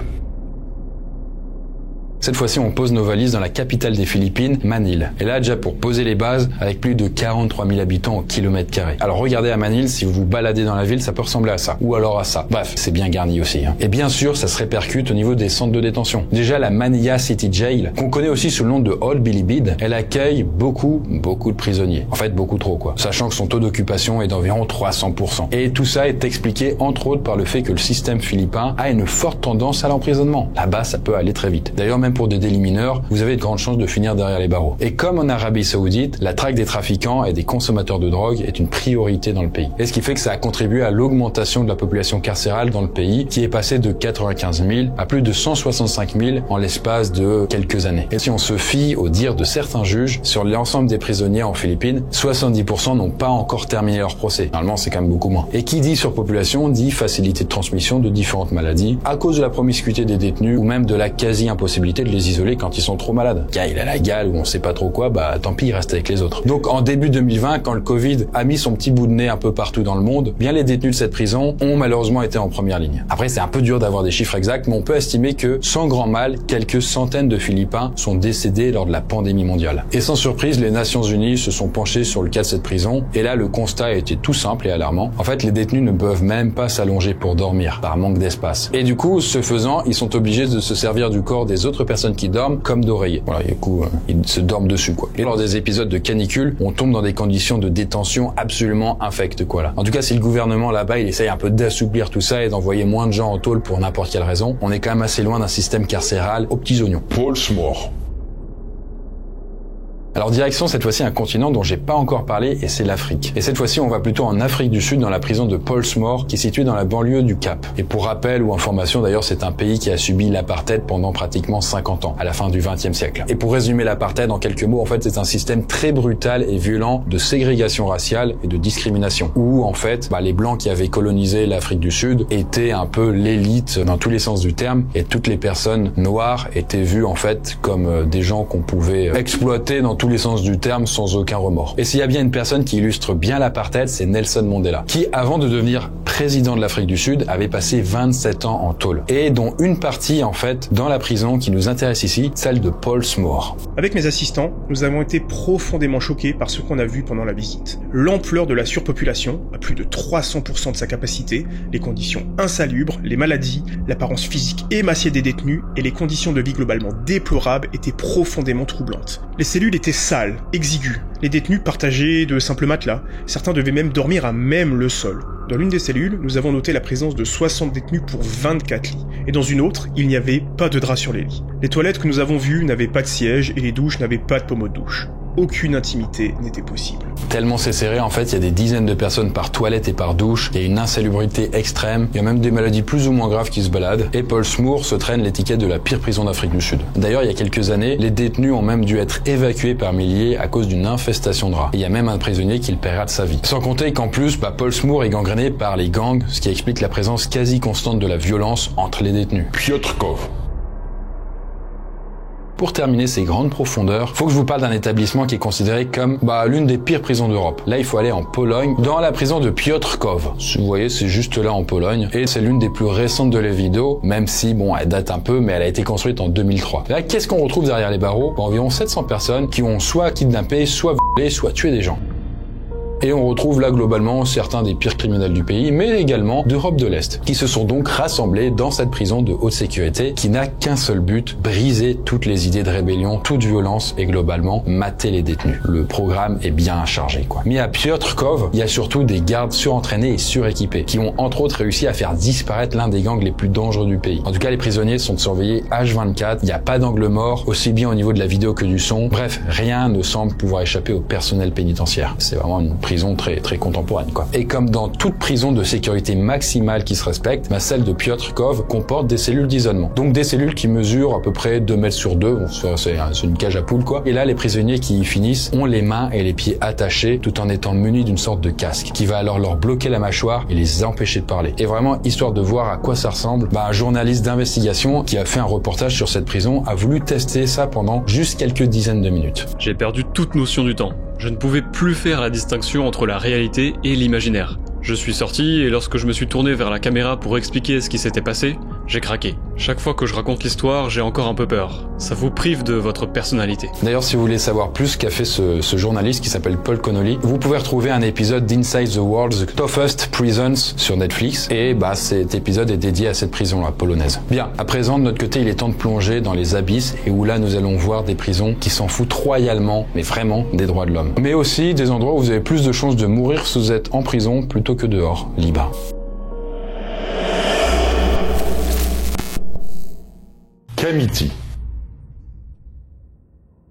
Cette fois-ci, on pose nos valises dans la capitale des Philippines, Manille. Et là, déjà pour poser les bases, avec plus de 43 000 habitants au kilomètre carré. Alors regardez à Manille, si vous vous baladez dans la ville, ça peut ressembler à ça. Ou alors à ça. Bref, c'est bien garni aussi. Et bien sûr, ça se répercute au niveau des centres de détention. Déjà, la Manilla City Jail, qu'on connaît aussi sous le nom de Al-Bilibid, elle accueille beaucoup de prisonniers. En fait, beaucoup trop, Sachant que son taux d'occupation est d'environ 300%. Et tout ça est expliqué, entre autres, par le fait que le système philippin a une forte tendance à l'emprisonnement. Là-bas, ça peut aller très vite. D'ailleurs, même pour des délits mineurs, vous avez de grandes chances de finir derrière les barreaux. Et comme en Arabie Saoudite, la traque des trafiquants et des consommateurs de drogue est une priorité dans le pays. Et ce qui fait que ça a contribué à l'augmentation de la population carcérale dans le pays, qui est passée de 95 000 à plus de 165 000 en l'espace de quelques années. Et si on se fie aux dires de certains juges, sur l'ensemble des prisonniers en Philippines, 70% n'ont pas encore terminé leur procès. Normalement, c'est quand même beaucoup moins. Et qui dit surpopulation dit facilité de transmission de différentes maladies, à cause de la promiscuité des détenus ou même de la quasi-impossibilité de les isoler quand ils sont trop malades. Car il a la gale ou on sait pas trop quoi, tant pis, il reste avec les autres. Donc en début 2020, quand le Covid a mis son petit bout de nez un peu partout dans le monde, bien les détenus de cette prison ont malheureusement été en première ligne. Après, c'est un peu dur d'avoir des chiffres exacts, mais on peut estimer que, sans grand mal, quelques centaines de Philippins sont décédés lors de la pandémie mondiale. Et sans surprise, les Nations Unies se sont penchées sur le cas de cette prison, et là, le constat a été tout simple et alarmant. En fait, les détenus ne peuvent même pas s'allonger pour dormir, par manque d'espace. Et du coup, ce faisant, ils sont obligés de se servir du corps des autres personnes qui dorment comme d'oreiller. Voilà, du coup, ils se dorment dessus, Et lors des épisodes de canicule, on tombe dans des conditions de détention absolument infectes, là. En tout cas, si le gouvernement là-bas, il essaye un peu d'assouplir tout ça et d'envoyer moins de gens en tôle pour n'importe quelle raison, on est quand même assez loin d'un système carcéral aux petits oignons. Portsmouth. Alors direction cette fois-ci un continent dont j'ai pas encore parlé et c'est l'Afrique. Et cette fois-ci on va plutôt en Afrique du Sud dans la prison de Portsmouth qui est située dans la banlieue du Cap. Et pour rappel ou information d'ailleurs c'est un pays qui a subi l'apartheid pendant pratiquement 50 ans, à la fin du XXe siècle. Et pour résumer l'apartheid en quelques mots, en fait c'est un système très brutal et violent de ségrégation raciale et de discrimination. Où en fait les blancs qui avaient colonisé l'Afrique du Sud étaient un peu l'élite dans tous les sens du terme et toutes les personnes noires étaient vues en fait comme des gens qu'on pouvait exploiter dans tous les sens du terme, sans aucun remords. Et s'il y a bien une personne qui illustre bien l'apartheid, c'est Nelson Mandela, qui, avant de devenir président de l'Afrique du Sud, avait passé 27 ans en tôle. Et dont une partie, en fait, dans la prison qui nous intéresse ici, celle de Pollsmoor. Avec mes assistants, nous avons été profondément choqués par ce qu'on a vu pendant la visite. L'ampleur de la surpopulation, à plus de 300% de sa capacité, les conditions insalubres, les maladies, l'apparence physique émaciée des détenus et les conditions de vie globalement déplorables étaient profondément troublantes. Les cellules étaient sales, exiguës, les détenus partageaient de simples matelas, certains devaient même dormir à même le sol. Dans l'une des cellules, nous avons noté la présence de 60 détenus pour 24 lits. Et dans une autre, il n'y avait pas de drap sur les lits. Les toilettes que nous avons vues n'avaient pas de siège et les douches n'avaient pas de pommeau de douche. Aucune intimité n'était possible. Tellement c'est serré, en fait, il y a des dizaines de personnes par toilette et par douche, il y a une insalubrité extrême, il y a même des maladies plus ou moins graves qui se baladent, et Pollsmoor se traîne l'étiquette de la pire prison d'Afrique du Sud. D'ailleurs, il y a quelques années, les détenus ont même dû être évacués par milliers à cause d'une infestation de rats. Et il y a même un prisonnier qui le paiera de sa vie. Sans compter qu'en plus, Pollsmoor est gangréné par les gangs, ce qui explique la présence quasi constante de la violence entre les détenus. Piotrków. Pour terminer ces grandes profondeurs, faut que je vous parle d'un établissement qui est considéré comme l'une des pires prisons d'Europe. Là, il faut aller en Pologne, dans la prison de Piotrków. Vous voyez, c'est juste là en Pologne, et c'est l'une des plus récentes de les vidéos, même si, elle date un peu, mais elle a été construite en 2003. Là, qu'est-ce qu'on retrouve derrière les barreaux? Environ 700 personnes qui ont soit kidnappé, soit volé, soit tué des gens. Et on retrouve là globalement certains des pires criminels du pays, mais également d'Europe de l'Est, qui se sont donc rassemblés dans cette prison de haute sécurité qui n'a qu'un seul but, briser toutes les idées de rébellion, toute violence et globalement mater les détenus. Le programme est bien chargé, quoi. Mais à Piotrków, il y a surtout des gardes surentraînés et suréquipés, qui ont entre autres réussi à faire disparaître l'un des gangs les plus dangereux du pays. En tout cas, les prisonniers sont surveillés H24, il n'y a pas d'angle mort, aussi bien au niveau de la vidéo que du son. Bref, rien ne semble pouvoir échapper au personnel pénitentiaire. C'est vraiment une prison très contemporaine, quoi. Et comme dans toute prison de sécurité maximale qui se respecte, celle de Piotrków comporte des cellules d'isolement. Donc des cellules qui mesurent à peu près 2 mètres sur 2, c'est une cage à poules, quoi. Et là, les prisonniers qui y finissent ont les mains et les pieds attachés tout en étant munis d'une sorte de casque qui va alors leur bloquer la mâchoire et les empêcher de parler. Et vraiment, histoire de voir à quoi ça ressemble, un journaliste d'investigation qui a fait un reportage sur cette prison a voulu tester ça pendant juste quelques dizaines de minutes. J'ai perdu toute notion du temps. Je ne pouvais plus faire la distinction entre la réalité et l'imaginaire. Je suis sorti et lorsque je me suis tourné vers la caméra pour expliquer ce qui s'était passé, j'ai craqué. Chaque fois que je raconte l'histoire, j'ai encore un peu peur. Ça vous prive de votre personnalité. D'ailleurs, si vous voulez savoir plus qu'a fait ce journaliste qui s'appelle Paul Connolly, vous pouvez retrouver un épisode d'Inside the World's Toughest Prisons sur Netflix. Et cet épisode est dédié à cette prison-là, polonaise. Bien, à présent, de notre côté, il est temps de plonger dans les abysses et où là, nous allons voir des prisons qui s'en foutent royalement, mais vraiment, des droits de l'homme. Mais aussi des endroits où vous avez plus de chances de mourir si vous êtes en prison plutôt que dehors, libre. Kamiti.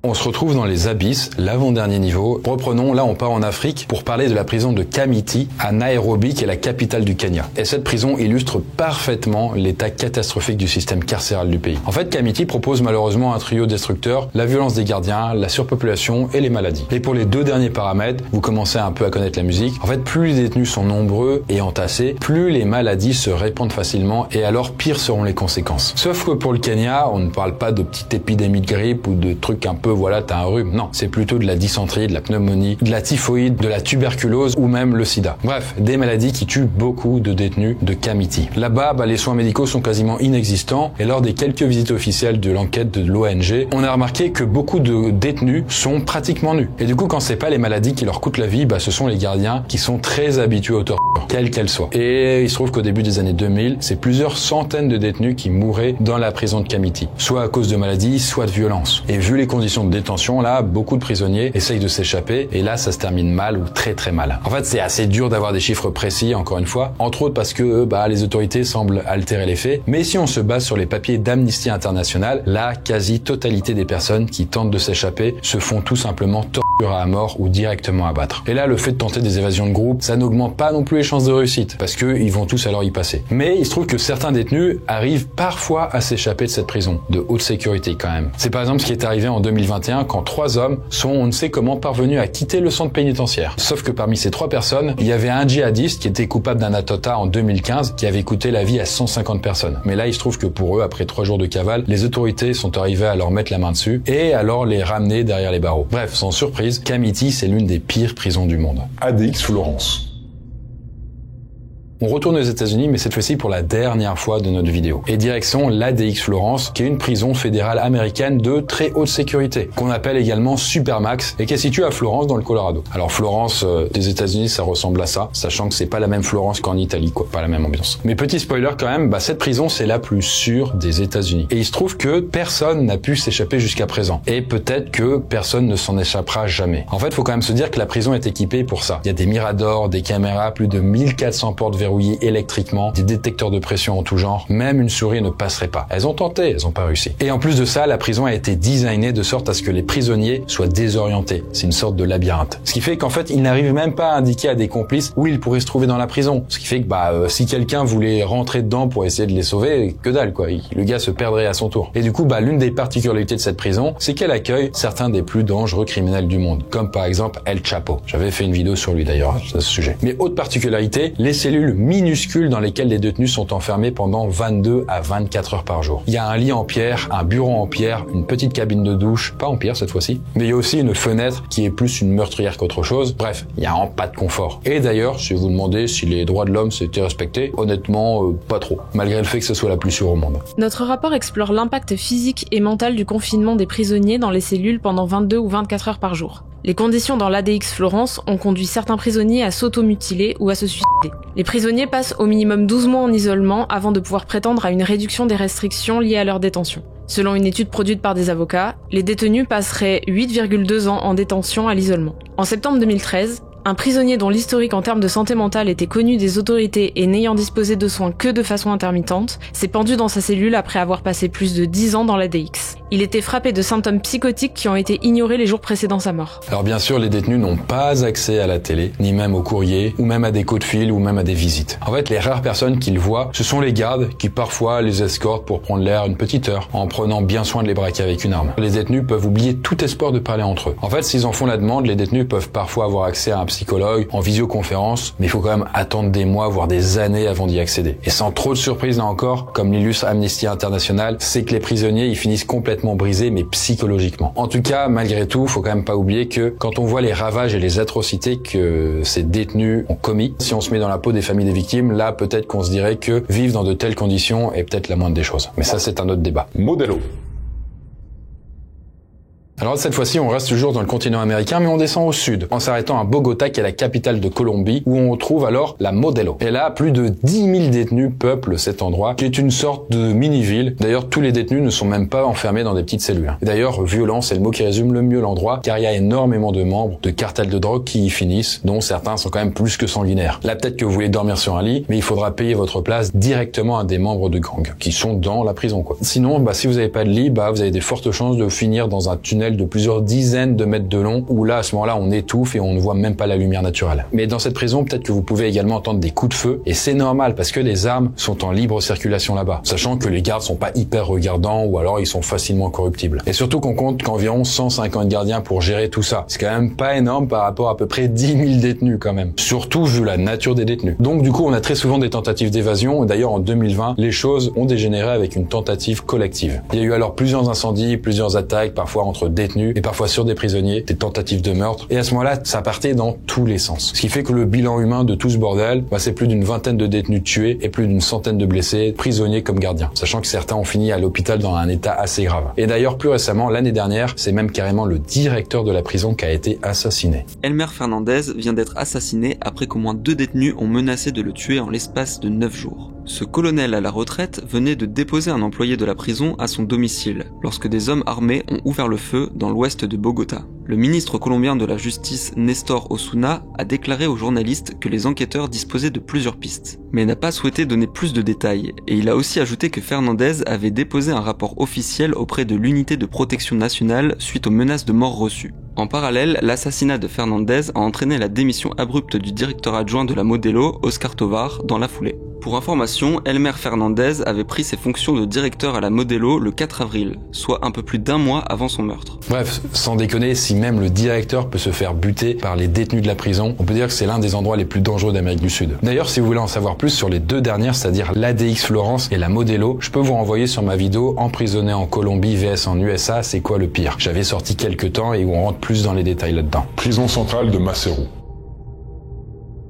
On se retrouve dans les abysses, l'avant-dernier niveau. Reprenons, là on part en Afrique pour parler de la prison de Kamiti à Nairobi qui est la capitale du Kenya. Et cette prison illustre parfaitement l'état catastrophique du système carcéral du pays. En fait, Kamiti propose malheureusement un trio destructeur, la violence des gardiens, la surpopulation et les maladies. Et pour les deux derniers paramètres, vous commencez un peu à connaître la musique. En fait, plus les détenus sont nombreux et entassés, plus les maladies se répandent facilement et alors pires seront les conséquences. Sauf que pour le Kenya, on ne parle pas de petites épidémies de grippe ou de trucs un peu t'as un rhume. Non, c'est plutôt de la dysenterie, de la pneumonie, de la typhoïde, de la tuberculose ou même le sida. Bref, des maladies qui tuent beaucoup de détenus de Kamiti. Là-bas, les soins médicaux sont quasiment inexistants et lors des quelques visites officielles de l'enquête de l'ONG, on a remarqué que beaucoup de détenus sont pratiquement nus. Et du coup, quand c'est pas les maladies qui leur coûtent la vie, ce sont les gardiens qui sont très habitués aux tortures, quelles qu'elles soient. Et il se trouve qu'au début des années 2000, c'est plusieurs centaines de détenus qui mouraient dans la prison de Kamiti, soit à cause de maladies, soit de violence. Et vu les conditions de détention, là, beaucoup de prisonniers essayent de s'échapper et là, ça se termine mal ou très très mal. En fait, c'est assez dur d'avoir des chiffres précis, encore une fois, entre autres parce que les autorités semblent altérer les faits. Mais si on se base sur les papiers d'Amnesty International, la quasi-totalité des personnes qui tentent de s'échapper se font tout simplement torturer à mort ou directement abattre. Et là, le fait de tenter des évasions de groupe, ça n'augmente pas non plus les chances de réussite, parce que ils vont tous alors y passer. Mais il se trouve que certains détenus arrivent parfois à s'échapper de cette prison, de haute sécurité quand même. C'est par exemple ce qui est arrivé en 2021 quand 3 hommes sont on ne sait comment parvenus à quitter le centre pénitentiaire. Sauf que parmi ces 3 personnes, il y avait un djihadiste qui était coupable d'un attentat en 2015 qui avait coûté la vie à 150 personnes. Mais là, il se trouve que pour eux, après 3 jours de cavale, les autorités sont arrivées à leur mettre la main dessus et alors les ramener derrière les barreaux. Bref, sans surprise, Kamiti, c'est l'une des pires prisons du monde. ADX Florence. On retourne aux États-Unis, mais cette fois-ci pour la dernière fois de notre vidéo. Et direction l'ADX Florence, qui est une prison fédérale américaine de très haute sécurité, qu'on appelle également Supermax, et qui est située à Florence, dans le Colorado. Alors Florence des États-Unis, ça ressemble à ça, sachant que c'est pas la même Florence qu'en Italie, quoi, pas la même ambiance. Mais petit spoiler quand même, cette prison c'est la plus sûre des États-Unis. Et il se trouve que personne n'a pu s'échapper jusqu'à présent. Et peut-être que personne ne s'en échappera jamais. En fait, faut quand même se dire que la prison est équipée pour ça. Il y a des miradors, des caméras, plus de 1400 portes verrouillées électriquement, des détecteurs de pression en tout genre, même une souris ne passerait pas. Elles ont tenté, elles ont pas réussi. Et en plus de ça, la prison a été designée de sorte à ce que les prisonniers soient désorientés. C'est une sorte de labyrinthe. Ce qui fait qu'en fait, ils n'arrivent même pas à indiquer à des complices où ils pourraient se trouver dans la prison. Ce qui fait que si quelqu'un voulait rentrer dedans pour essayer de les sauver, que dalle quoi. Le gars se perdrait à son tour. Et du coup, l'une des particularités de cette prison, c'est qu'elle accueille certains des plus dangereux criminels du monde, comme par exemple El Chapo. J'avais fait une vidéo sur lui d'ailleurs à ce sujet. Mais autre particularité, les cellules minuscules dans lesquelles les détenus sont enfermés pendant 22 à 24 heures par jour. Il y a un lit en pierre, un bureau en pierre, une petite cabine de douche, pas en pierre cette fois-ci, mais il y a aussi une fenêtre qui est plus une meurtrière qu'autre chose. Bref, il y a vraiment pas de confort. Et d'ailleurs, si vous vous demandez si les droits de l'homme s'étaient respectés, honnêtement, pas trop, malgré le fait que ce soit la plus sûre au monde. Notre rapport explore l'impact physique et mental du confinement des prisonniers dans les cellules pendant 22 ou 24 heures par jour. Les conditions dans l'ADX Florence ont conduit certains prisonniers à s'automutiler ou à se suicider. Les prisonniers passent au minimum 12 mois en isolement avant de pouvoir prétendre à une réduction des restrictions liées à leur détention. Selon une étude produite par des avocats, les détenus passeraient 8,2 ans en détention à l'isolement. En septembre 2013, un prisonnier dont l'historique en termes de santé mentale était connu des autorités et n'ayant disposé de soins que de façon intermittente, s'est pendu dans sa cellule après avoir passé plus de 10 ans dans l'ADX. Il était frappé de symptômes psychotiques qui ont été ignorés les jours précédant sa mort. Alors bien sûr, les détenus n'ont pas accès à la télé, ni même au courrier, ou même à des coups de fil, ou même à des visites. En fait, les rares personnes qu'ils voient, ce sont les gardes qui parfois les escortent pour prendre l'air une petite heure, en prenant bien soin de les braquer avec une arme. Les détenus peuvent oublier tout espoir de parler entre eux. En fait, s'ils en font la demande, les détenus peuvent parfois avoir accès à un psychologue en visioconférence, mais il faut quand même attendre des mois, voire des années avant d'y accéder. Et sans trop de surprise là encore, comme l'illustre Amnesty International, c'est que les prisonniers ils finissent complètement brisés, mais psychologiquement. En tout cas, malgré tout, faut quand même pas oublier que quand on voit les ravages et les atrocités que ces détenus ont commis, si on se met dans la peau des familles des victimes, là peut-être qu'on se dirait que vivre dans de telles conditions est peut-être la moindre des choses. Mais ça c'est un autre débat. Modelo. Alors cette fois-ci, on reste toujours dans le continent américain, mais on descend au sud, en s'arrêtant à Bogota, qui est la capitale de Colombie, où on retrouve alors la Modelo. Et là, plus de 10 000 détenus peuplent cet endroit, qui est une sorte de mini-ville. D'ailleurs, tous les détenus ne sont même pas enfermés dans des petites cellules. Et d'ailleurs, violent, c'est le mot qui résume le mieux l'endroit, car il y a énormément de membres de cartels de drogue qui y finissent, dont certains sont quand même plus que sanguinaires. Là, peut-être que vous voulez dormir sur un lit, mais il faudra payer votre place directement à des membres de gang, qui sont dans la prison, quoi. Sinon, si vous n'avez pas de lit, vous avez des fortes chances de finir dans un tunnel de plusieurs dizaines de mètres de long, où là, à ce moment-là, on étouffe et on ne voit même pas la lumière naturelle. Mais dans cette prison, peut-être que vous pouvez également entendre des coups de feu, et c'est normal, parce que les armes sont en libre circulation là-bas, sachant que les gardes sont pas hyper regardants, ou alors ils sont facilement corruptibles. Et surtout qu'on compte qu'environ 150 gardiens pour gérer tout ça. C'est quand même pas énorme par rapport à peu près 10 000 détenus quand même. Surtout vu la nature des détenus. Donc du coup, on a très souvent des tentatives d'évasion, et d'ailleurs en 2020, les choses ont dégénéré avec une tentative collective. Il y a eu alors plusieurs incendies, plusieurs attaques, parfois entre détenus, et parfois sur des prisonniers, des tentatives de meurtre, et à ce moment-là, ça partait dans tous les sens. Ce qui fait que le bilan humain de tout ce bordel, c'est plus d'une vingtaine de détenus tués et plus d'une centaine de blessés, prisonniers comme gardiens, sachant que certains ont fini à l'hôpital dans un état assez grave. Et d'ailleurs, plus récemment, l'année dernière, c'est même carrément le directeur de la prison qui a été assassiné. Elmer Fernandez vient d'être assassiné après qu'au moins 2 détenus ont menacé de le tuer en l'espace de 9 jours. Ce colonel à la retraite venait de déposer un employé de la prison à son domicile, lorsque des hommes armés ont ouvert le feu dans l'ouest de Bogota. Le ministre colombien de la Justice, Néstor Osuna, a déclaré aux journalistes que les enquêteurs disposaient de plusieurs pistes, mais n'a pas souhaité donner plus de détails, et il a aussi ajouté que Fernandez avait déposé un rapport officiel auprès de l'unité de protection nationale suite aux menaces de mort reçues. En parallèle, l'assassinat de Fernandez a entraîné la démission abrupte du directeur adjoint de la Modelo, Oscar Tovar, dans la foulée. Pour information, Elmer Fernandez avait pris ses fonctions de directeur à la Modelo le 4 avril, soit un peu plus d'1 mois avant son meurtre. Bref, sans déconner, si même le directeur peut se faire buter par les détenus de la prison, on peut dire que c'est l'un des endroits les plus dangereux d'Amérique du Sud. D'ailleurs, si vous voulez en savoir plus sur les deux dernières, c'est-à-dire l'ADX Florence et la Modelo, je peux vous renvoyer sur ma vidéo Emprisonné en Colombie vs en USA, c'est quoi le pire? J'avais sorti quelques temps et où on rentre plus dans les détails là-dedans. Prison centrale de Maseru.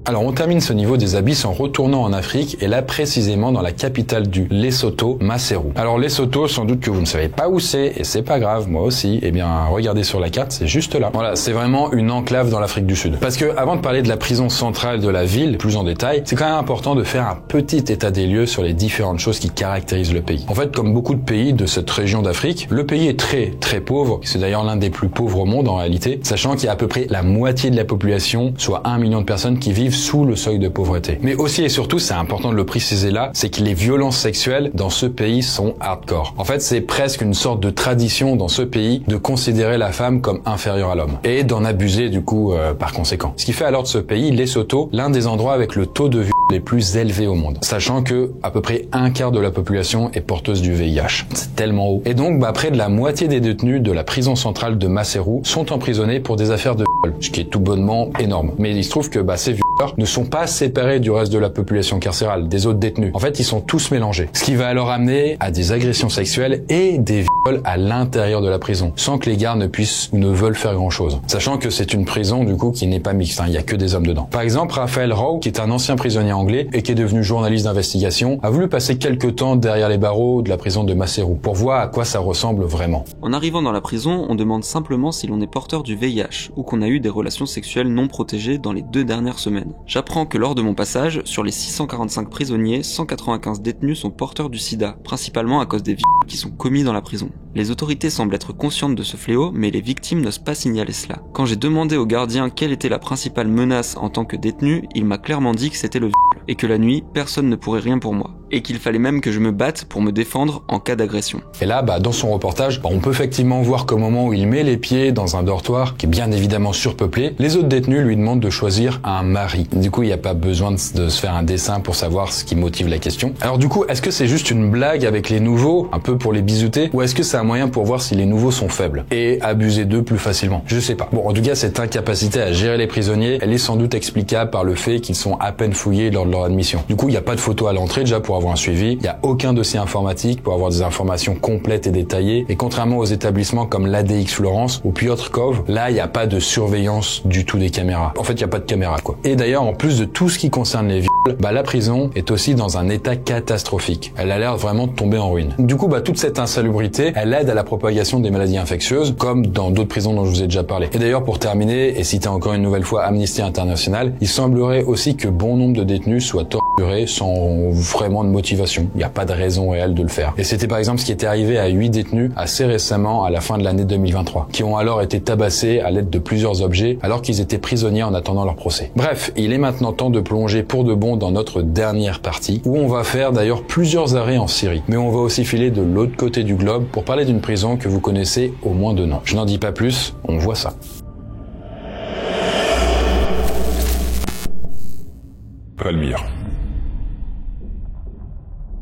Alors on termine ce niveau des abysses en retournant en Afrique et là précisément dans la capitale du Lesotho, Maseru. Alors Lesotho, sans doute que vous ne savez pas où c'est et c'est pas grave, moi aussi. Eh bien regardez sur la carte, c'est juste là. Voilà, c'est vraiment une enclave dans l'Afrique du Sud. Parce que avant de parler de la prison centrale de la ville plus en détail, c'est quand même important de faire un petit état des lieux sur les différentes choses qui caractérisent le pays. En fait, comme beaucoup de pays de cette région d'Afrique, le pays est très pauvre. C'est d'ailleurs l'un des plus pauvres au monde en réalité, sachant qu'il y a à peu près la moitié de la population, soit 1 million de personnes qui vivent sous le seuil de pauvreté. Mais aussi et surtout, c'est important de le préciser là, c'est que les violences sexuelles dans ce pays sont hardcore. En fait, c'est presque une sorte de tradition dans ce pays de considérer la femme comme inférieure à l'homme et d'en abuser du coup par conséquent. Ce qui fait alors de ce pays, Lesotho, l'un des endroits avec le taux de viol les plus élevés au monde, sachant que à peu près 1/4 de la population est porteuse du VIH. C'est tellement haut. Et donc, près de la moitié des détenus de la prison centrale de Maseru sont emprisonnés pour des affaires de viol, ce qui est tout bonnement énorme. Mais il se trouve que ces violeurs ne sont pas séparés du reste de la population carcérale, des autres détenus. En fait, ils sont tous mélangés. Ce qui va alors amener à des agressions sexuelles et des viols à l'intérieur de la prison, sans que les gardes ne puissent ou ne veulent faire grand chose. Sachant que c'est une prison, du coup, qui n'est pas mixte, il y a que des hommes dedans. Par exemple, Raphaël Rowe, qui est un ancien prisonnier anglais et qui est devenu journaliste d'investigation, a voulu passer quelques temps derrière les barreaux de la prison de Maseru pour voir à quoi ça ressemble vraiment. En arrivant dans la prison, on demande simplement si l'on est porteur du VIH ou qu'on a eu des relations sexuelles non protégées dans les 2 dernières semaines. J'apprends que lors de mon passage, sur les 645 prisonniers, 195 détenus sont porteurs du sida, principalement à cause des viols qui sont commis dans la prison. Les autorités semblent être conscientes de ce fléau, mais les victimes n'osent pas signaler cela. Quand j'ai demandé au gardien quelle était la principale menace en tant que détenu, il m'a clairement dit que c'était le viol, et que la nuit, personne ne pourrait rien pour moi. Et qu'il fallait même que je me batte pour me défendre en cas d'agression. Et là, dans son reportage, on peut effectivement voir qu'au moment où il met les pieds dans un dortoir, qui est bien évidemment surpeuplé, les autres détenus lui demandent de choisir un mari. Du coup, il n'y a pas besoin de se faire un dessin pour savoir ce qui motive la question. Alors du coup, est-ce que c'est juste une blague avec les nouveaux, un peu pour les bisouter, ou est-ce que c'est un moyen pour voir si les nouveaux sont faibles et abuser d'eux plus facilement? Je sais pas. Bon, en tout cas, cette incapacité à gérer les prisonniers, elle est sans doute explicable par le fait qu'ils sont à peine fouillés lors de leur admission. Du coup, il n'y a pas de photo à l'entrée déjà pour avoir un suivi, il n'y a aucun dossier informatique pour avoir des informations complètes et détaillées, et contrairement aux établissements comme l'ADX Florence ou Piotr Kov, là il n'y a pas de surveillance du tout des caméras. En fait, il n'y a pas de caméra quoi. Et d'ailleurs, en plus de tout ce qui concerne les viols, la prison est aussi dans un état catastrophique. Elle a l'air vraiment de tomber en ruine. Du coup, toute cette insalubrité, elle aide à la propagation des maladies infectieuses, comme dans d'autres prisons dont je vous ai déjà parlé. Et d'ailleurs, pour terminer, et citer encore une nouvelle fois Amnesty International, il semblerait aussi que bon nombre de détenus soient torturés sans vraiment de motivation. Il n'y a pas de raison réelle de le faire. Et c'était par exemple ce qui était arrivé à 8 détenus assez récemment à la fin de l'année 2023, qui ont alors été tabassés à l'aide de plusieurs objets alors qu'ils étaient prisonniers en attendant leur procès. Bref, il est maintenant temps de plonger pour de bon dans notre dernière partie, où on va faire d'ailleurs plusieurs arrêts en Syrie. Mais on va aussi filer de l'autre côté du globe pour parler d'une prison que vous connaissez au moins de nom. Je n'en dis pas plus, on voit ça. Palmyre.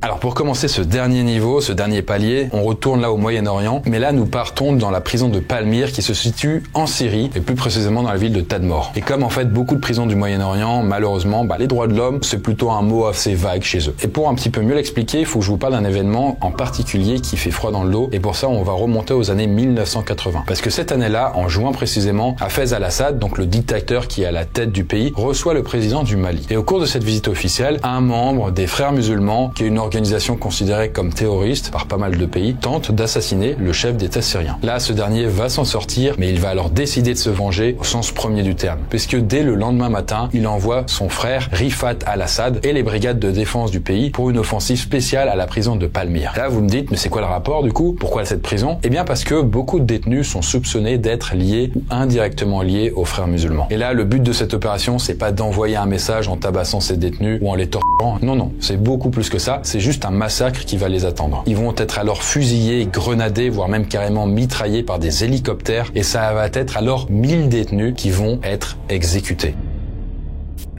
Alors pour commencer ce dernier niveau, ce dernier palier, on retourne là au Moyen-Orient, mais là nous partons dans la prison de Palmyre qui se situe en Syrie, et plus précisément dans la ville de Tadmor. Et comme en fait beaucoup de prisons du Moyen-Orient, malheureusement, les droits de l'homme, c'est plutôt un mot assez vague chez eux. Et pour un petit peu mieux l'expliquer, il faut que je vous parle d'un événement en particulier qui fait froid dans le dos, et pour ça on va remonter aux années 1980. Parce que cette année-là, en juin précisément, Hafez al-Assad, donc le dictateur qui est à la tête du pays, reçoit le président du Mali. Et au cours de cette visite officielle, un membre des Frères musulmans, qui est une organisation considérée comme terroriste par pas mal de pays, tente d'assassiner le chef d'État syrien. Là, ce dernier va s'en sortir, mais il va alors décider de se venger au sens premier du terme, puisque dès le lendemain matin, il envoie son frère Rifat al-Assad et les brigades de défense du pays pour une offensive spéciale à la prison de Palmyre. Là, vous me dites, mais c'est quoi le rapport du coup? Pourquoi cette prison? Eh bien parce que beaucoup de détenus sont soupçonnés d'être liés ou indirectement liés aux Frères musulmans. Et là, le but de cette opération, c'est pas d'envoyer un message en tabassant ces détenus ou en les torturant Non, c'est beaucoup plus que ça, c'est juste un massacre qui va les attendre. Ils vont être alors fusillés, grenadés, voire même carrément mitraillés par des hélicoptères, et ça va être alors 1000 détenus qui vont être exécutés.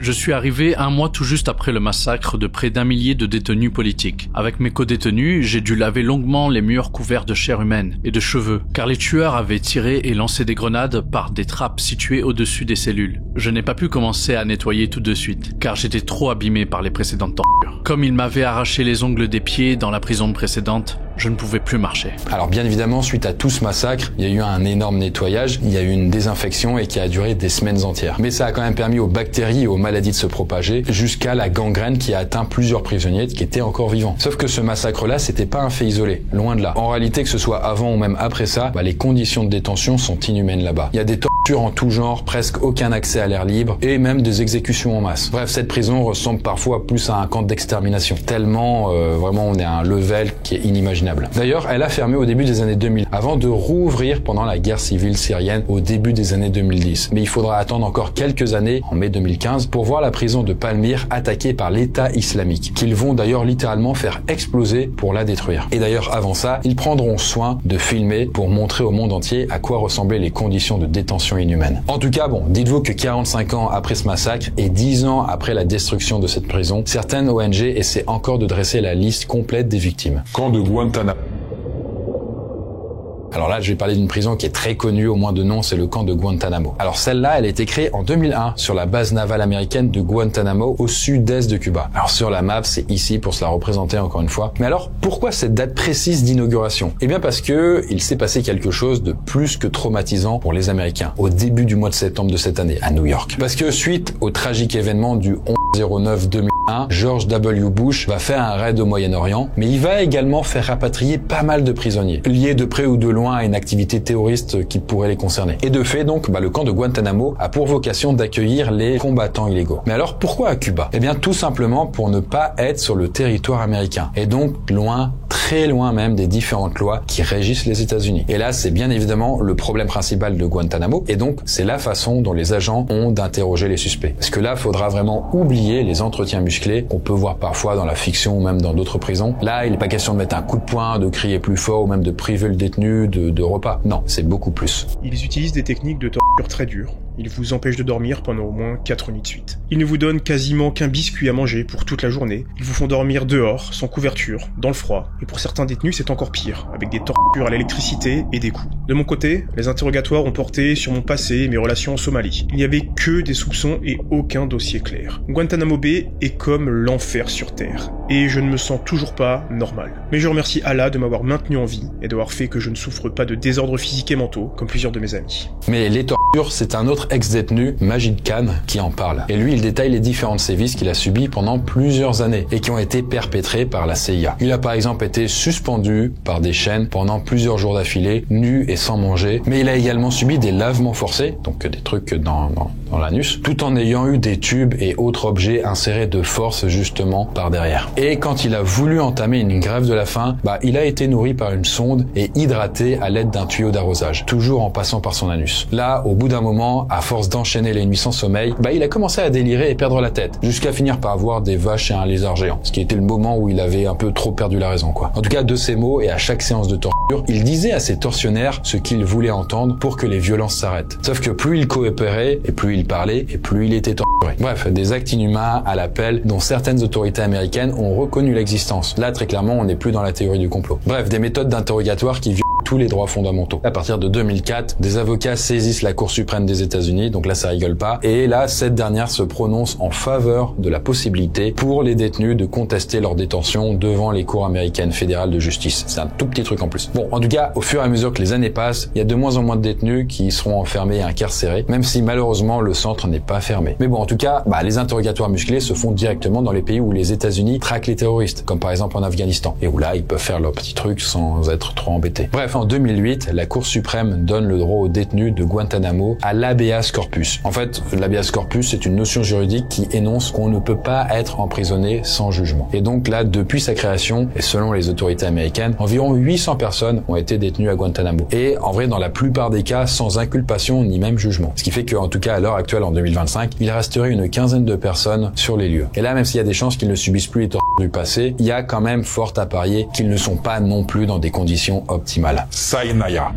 Je suis arrivé un mois tout juste après le massacre de près d'1 millier de détenus politiques. Avec mes co-détenus, j'ai dû laver longuement les murs couverts de chair humaine et de cheveux, car les tueurs avaient tiré et lancé des grenades par des trappes situées au-dessus des cellules. Je n'ai pas pu commencer à nettoyer tout de suite, car j'étais trop abîmé par les précédentes tortures. Comme ils m'avaient arraché les ongles des pieds dans la prison précédente, je ne pouvais plus marcher. Alors bien évidemment, suite à tout ce massacre, il y a eu un énorme nettoyage, il y a eu une désinfection et qui a duré des semaines entières. Mais ça a quand même permis aux bactéries et aux maladies de se propager jusqu'à la gangrène qui a atteint plusieurs prisonniers qui étaient encore vivants. Sauf que ce massacre-là, c'était pas un fait isolé, loin de là. En réalité, que ce soit avant ou même après ça, les conditions de détention sont inhumaines là-bas. Il y a des tortures en tout genre, presque aucun accès à l'air libre et même des exécutions en masse. Bref, cette prison ressemble parfois plus à un camp d'extermination, tellement vraiment on est à un level qui est inimaginable. D'ailleurs, elle a fermé au début des années 2000, avant de rouvrir pendant la guerre civile syrienne au début des années 2010. Mais il faudra attendre encore quelques années, en mai 2015, pour voir la prison de Palmyre attaquée par l'État islamique, qu'ils vont d'ailleurs littéralement faire exploser pour la détruire. Et d'ailleurs, avant ça, ils prendront soin de filmer pour montrer au monde entier à quoi ressemblaient les conditions de détention inhumaines. En tout cas, dites-vous que 45 ans après ce massacre et 10 ans après la destruction de cette prison, certaines ONG essaient encore de dresser la liste complète des victimes. Camp de Guantanamo. Alors là, je vais parler d'une prison qui est très connue, au moins de nom, c'est le camp de Guantanamo. Alors celle-là, elle a été créée en 2001 sur la base navale américaine de Guantanamo au sud-est de Cuba. Alors sur la map, c'est ici pour se la représenter encore une fois. Mais alors, pourquoi cette date précise d'inauguration? Eh bien parce que il s'est passé quelque chose de plus que traumatisant pour les Américains au début du mois de septembre de cette année à New York. Parce que suite au tragique événement du 11/09/2001, George W. Bush va faire un raid au Moyen-Orient, mais il va également faire rapatrier pas mal de prisonniers, liés de près ou de loin à une activité terroriste qui pourrait les concerner. Et de fait, donc, le camp de Guantanamo a pour vocation d'accueillir les combattants illégaux. Mais alors, pourquoi à Cuba? Eh bien, tout simplement pour ne pas être sur le territoire américain. Et donc, loin, très loin même des différentes lois qui régissent les États-Unis. Et là, c'est bien évidemment le problème principal de Guantanamo. Et donc, c'est la façon dont les agents ont d'interroger les suspects. Parce que là, faudra vraiment oublier les entretiens musclés qu'on peut voir parfois dans la fiction ou même dans d'autres prisons. Là, il n'est pas question de mettre un coup de poing, de crier plus fort ou même de priver le détenu de repas. Non, c'est beaucoup plus. Ils utilisent des techniques de torture très dures. Ils vous empêchent de dormir pendant au moins 4 nuits de suite. Ils ne vous donnent quasiment qu'un biscuit à manger pour toute la journée. Ils vous font dormir dehors, sans couverture, dans le froid. Et pour certains détenus, c'est encore pire, avec des tortures à l'électricité et des coups. De mon côté, les interrogatoires ont porté sur mon passé et mes relations en Somalie. Il n'y avait que des soupçons et aucun dossier clair. Guantanamo Bay est comme l'enfer sur Terre. Et je ne me sens toujours pas normal. Mais je remercie Allah de m'avoir maintenu en vie et d'avoir fait que je ne souffre pas de désordres physiques et mentaux, comme plusieurs de mes amis. Mais les tortures, c'est un autre ex-détenu, Majid Khan, qui en parle. Et lui, il détaille les différentes sévices qu'il a subis pendant plusieurs années et qui ont été perpétrés par la CIA. Il a par exemple été suspendu par des chaînes pendant plusieurs jours d'affilée, nu et sans manger, mais il a également subi des lavements forcés, donc des trucs dans l'anus, tout en ayant eu des tubes et autres objets insérés de force justement par derrière. Et quand il a voulu entamer une grève de la faim, il a été nourri par une sonde et hydraté à l'aide d'un tuyau d'arrosage, toujours en passant par son anus. Là, au bout d'un moment, à force d'enchaîner les nuits sans sommeil, il a commencé à délirer et perdre la tête, jusqu'à finir par avoir des vaches et un lézard géant, ce qui était le moment où il avait un peu trop perdu la raison, quoi. En tout cas, de ces mots, et à chaque séance de torture, il disait à ses tortionnaires ce qu'il voulait entendre pour que les violences s'arrêtent. Sauf que plus il coopérait, et plus il parlait, et plus il était torturé. Bref, des actes inhumains à l'appel dont certaines autorités américaines ont reconnu l'existence. Là, très clairement, on n'est plus dans la théorie du complot. Bref, des méthodes d'interrogatoire qui violent tous les droits fondamentaux. À partir de 2004, des avocats saisissent la Cour suprême des États-Unis, donc là ça rigole pas, et là cette dernière se prononce en faveur de la possibilité pour les détenus de contester leur détention devant les cours américaines fédérales de justice. C'est un tout petit truc en plus. Bon, en tout cas, au fur et à mesure que les années passent, il y a de moins en moins de détenus qui seront enfermés et incarcérés, même si malheureusement le centre n'est pas fermé. Mais bon, en tout cas, les interrogatoires musclés se font directement dans les pays où les États-Unis traquent les terroristes, comme par exemple en Afghanistan, et où là ils peuvent faire leur petit truc sans être trop embêtés. Bref, en 2008, la Cour suprême donne le droit aux détenus de Guantanamo à l'habeas corpus. En fait, l'habeas corpus, c'est une notion juridique qui énonce qu'on ne peut pas être emprisonné sans jugement. Et donc là, depuis sa création, et selon les autorités américaines, environ 800 personnes ont été détenues à Guantanamo. Et en vrai, dans la plupart des cas, sans inculpation ni même jugement. Ce qui fait qu'en tout cas, à l'heure actuelle, en 2025, il resterait une quinzaine de personnes sur les lieux. Et là, même s'il y a des chances qu'ils ne subissent plus les tortures du passé, il y a quand même fort à parier qu'ils ne sont pas non plus dans des conditions optimales. Saïd Naya.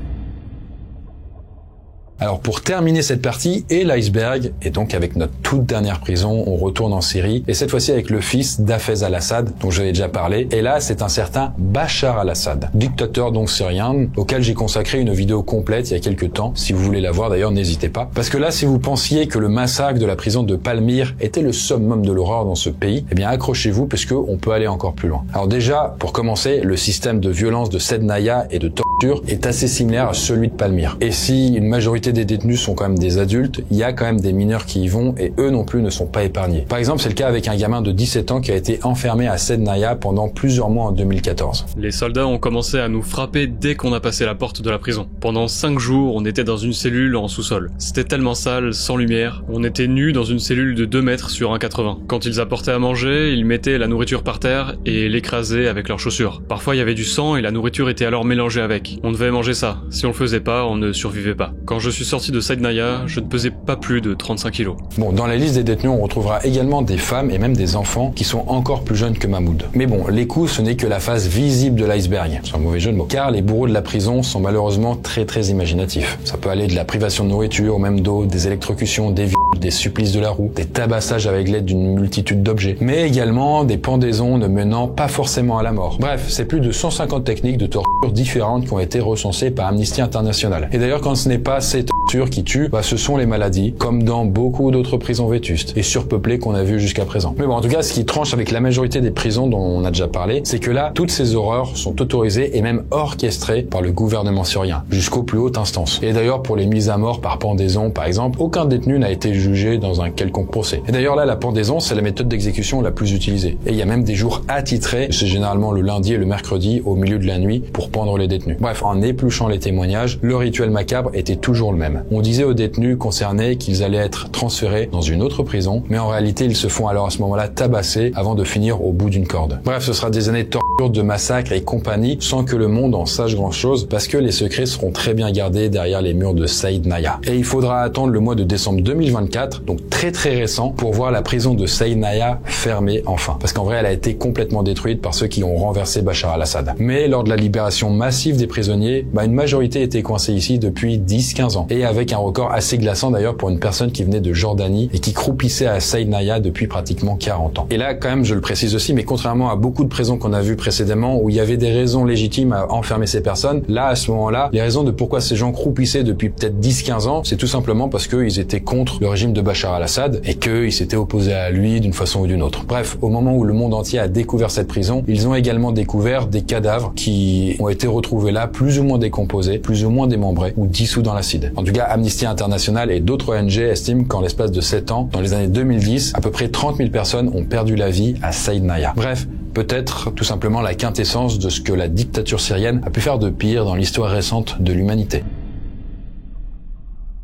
Alors pour terminer cette partie et l'iceberg, et donc avec notre toute dernière prison, on retourne en Syrie, et cette fois-ci avec le fils d'Hafez al-Assad, dont j'avais déjà parlé, et là c'est un certain Bachar al-Assad, dictateur donc syrien, auquel j'ai consacré une vidéo complète il y a quelques temps. Si vous voulez la voir d'ailleurs, n'hésitez pas. Parce que là, si vous pensiez que le massacre de la prison de Palmyre était le summum de l'horreur dans ce pays, eh bien accrochez-vous parce que on peut aller encore plus loin. Alors déjà, pour commencer, le système de violence de Saïd Naya et de torture est assez similaire à celui de Palmyre. Et si une majorité des détenus sont quand même des adultes, il y a quand même des mineurs qui y vont et eux non plus ne sont pas épargnés. Par exemple, c'est le cas avec un gamin de 17 ans qui a été enfermé à Saïd Naya pendant plusieurs mois en 2014. Les soldats ont commencé à nous frapper dès qu'on a passé la porte de la prison. Pendant 5 jours, on était dans une cellule en sous-sol. C'était tellement sale, sans lumière. On était nus dans une cellule de 2 mètres sur 1,80. Quand ils apportaient à manger, ils mettaient la nourriture par terre et l'écrasaient avec leurs chaussures. Parfois, il y avait du sang et la nourriture était alors mélangée avec. On devait manger ça. Si on le faisait pas, on ne survivait pas. Quand je suis sorti de Saïd Naya, je ne pesais pas plus de 35 kilos. Bon, dans la liste des détenus, on retrouvera également des femmes et même des enfants qui sont encore plus jeunes que Mahmoud. Mais bon, les coups, ce n'est que la face visible de l'iceberg. C'est un mauvais jeu de mots. Car les bourreaux de la prison sont malheureusement très imaginatifs. Ça peut aller de la privation de nourriture, ou même d'eau, des électrocutions, des viols, des supplices de la roue, des tabassages avec l'aide d'une multitude d'objets, mais également des pendaisons ne menant pas forcément à la mort. Bref, c'est plus de 150 techniques de torture différentes qui ont été recensées par Amnesty International. Et d'ailleurs, quand ce n'est pas ces tortures qui tuent, ce sont les maladies, comme dans beaucoup d'autres prisons vétustes et surpeuplées qu'on a vues jusqu'à présent. Mais bon, en tout cas, ce qui tranche avec la majorité des prisons dont on a déjà parlé, c'est que là, toutes ces horreurs sont autorisées et même orchestrées par le gouvernement syrien, jusqu'aux plus hautes instances. Et d'ailleurs, pour les mises à mort par pendaison, par exemple, aucun détenu n'a été jugé dans un quelconque procès. Et d'ailleurs là, la pendaison, c'est la méthode d'exécution la plus utilisée. Et il y a même des jours attitrés, c'est généralement le lundi et le mercredi, au milieu de la nuit, pour pendre les détenus. Bref, en épluchant les témoignages, le rituel macabre était toujours le même. On disait aux détenus concernés qu'ils allaient être transférés dans une autre prison, mais en réalité, ils se font alors à ce moment-là tabasser avant de finir au bout d'une corde. Bref, ce sera des années de torture, de massacres et compagnie, sans que le monde en sache grand-chose, parce que les secrets seront très bien gardés derrière les murs de Saïd Naya. Et il faudra attendre le mois de décembre 2024, donc très récent, pour voir la prison de Saïd Naya fermée enfin. Parce qu'en vrai, elle a été complètement détruite par ceux qui ont renversé Bachar al-Assad. Mais lors de la libération massive des prisonniers, une majorité était coincée ici depuis 10-15 ans. Et avec un record assez glaçant d'ailleurs pour une personne qui venait de Jordanie et qui croupissait à Saïd Naya depuis pratiquement 40 ans. Et là, quand même, je le précise aussi, mais contrairement à beaucoup de prisons qu'on a vues précédemment où il y avait des raisons légitimes à enfermer ces personnes, là, à ce moment-là, les raisons de pourquoi ces gens croupissaient depuis peut-être 10-15 ans, c'est tout simplement parce qu'ils étaient contre le régime de Bachar al-Assad et qu'ils s'étaient opposés à lui d'une façon ou d'une autre. Bref, au moment où le monde entier a découvert cette prison, ils ont également découvert des cadavres qui ont été retrouvés là, plus ou moins décomposés, plus ou moins démembrés ou dissous dans l'acide. En tout cas, Amnesty International et d'autres ONG estiment qu'en l'espace de 7 ans, dans les années 2010, à peu près 30 000 personnes ont perdu la vie à Saïd Naya. Bref, peut-être tout simplement la quintessence de ce que la dictature syrienne a pu faire de pire dans l'histoire récente de l'humanité.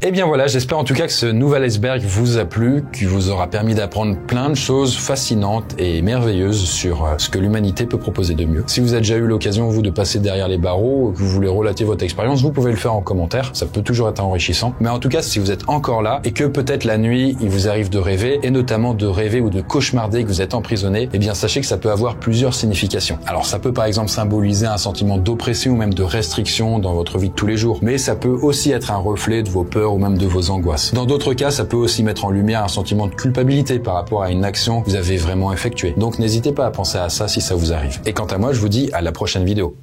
Et bien voilà, j'espère en tout cas que ce nouvel iceberg vous a plu, qu'il vous aura permis d'apprendre plein de choses fascinantes et merveilleuses sur ce que l'humanité peut proposer de mieux. Si vous avez déjà eu l'occasion, vous, de passer derrière les barreaux, que vous voulez relater votre expérience, vous pouvez le faire en commentaire, ça peut toujours être enrichissant. Mais en tout cas, si vous êtes encore là, et que peut-être la nuit, il vous arrive de rêver, et notamment de rêver ou de cauchemarder que vous êtes emprisonné, eh bien sachez que ça peut avoir plusieurs significations. Alors ça peut par exemple symboliser un sentiment d'oppression ou même de restriction dans votre vie de tous les jours, mais ça peut aussi être un reflet de vos peurs ou même de vos angoisses. Dans d'autres cas, ça peut aussi mettre en lumière un sentiment de culpabilité par rapport à une action que vous avez vraiment effectuée. Donc n'hésitez pas à penser à ça si ça vous arrive. Et quant à moi, je vous dis à la prochaine vidéo.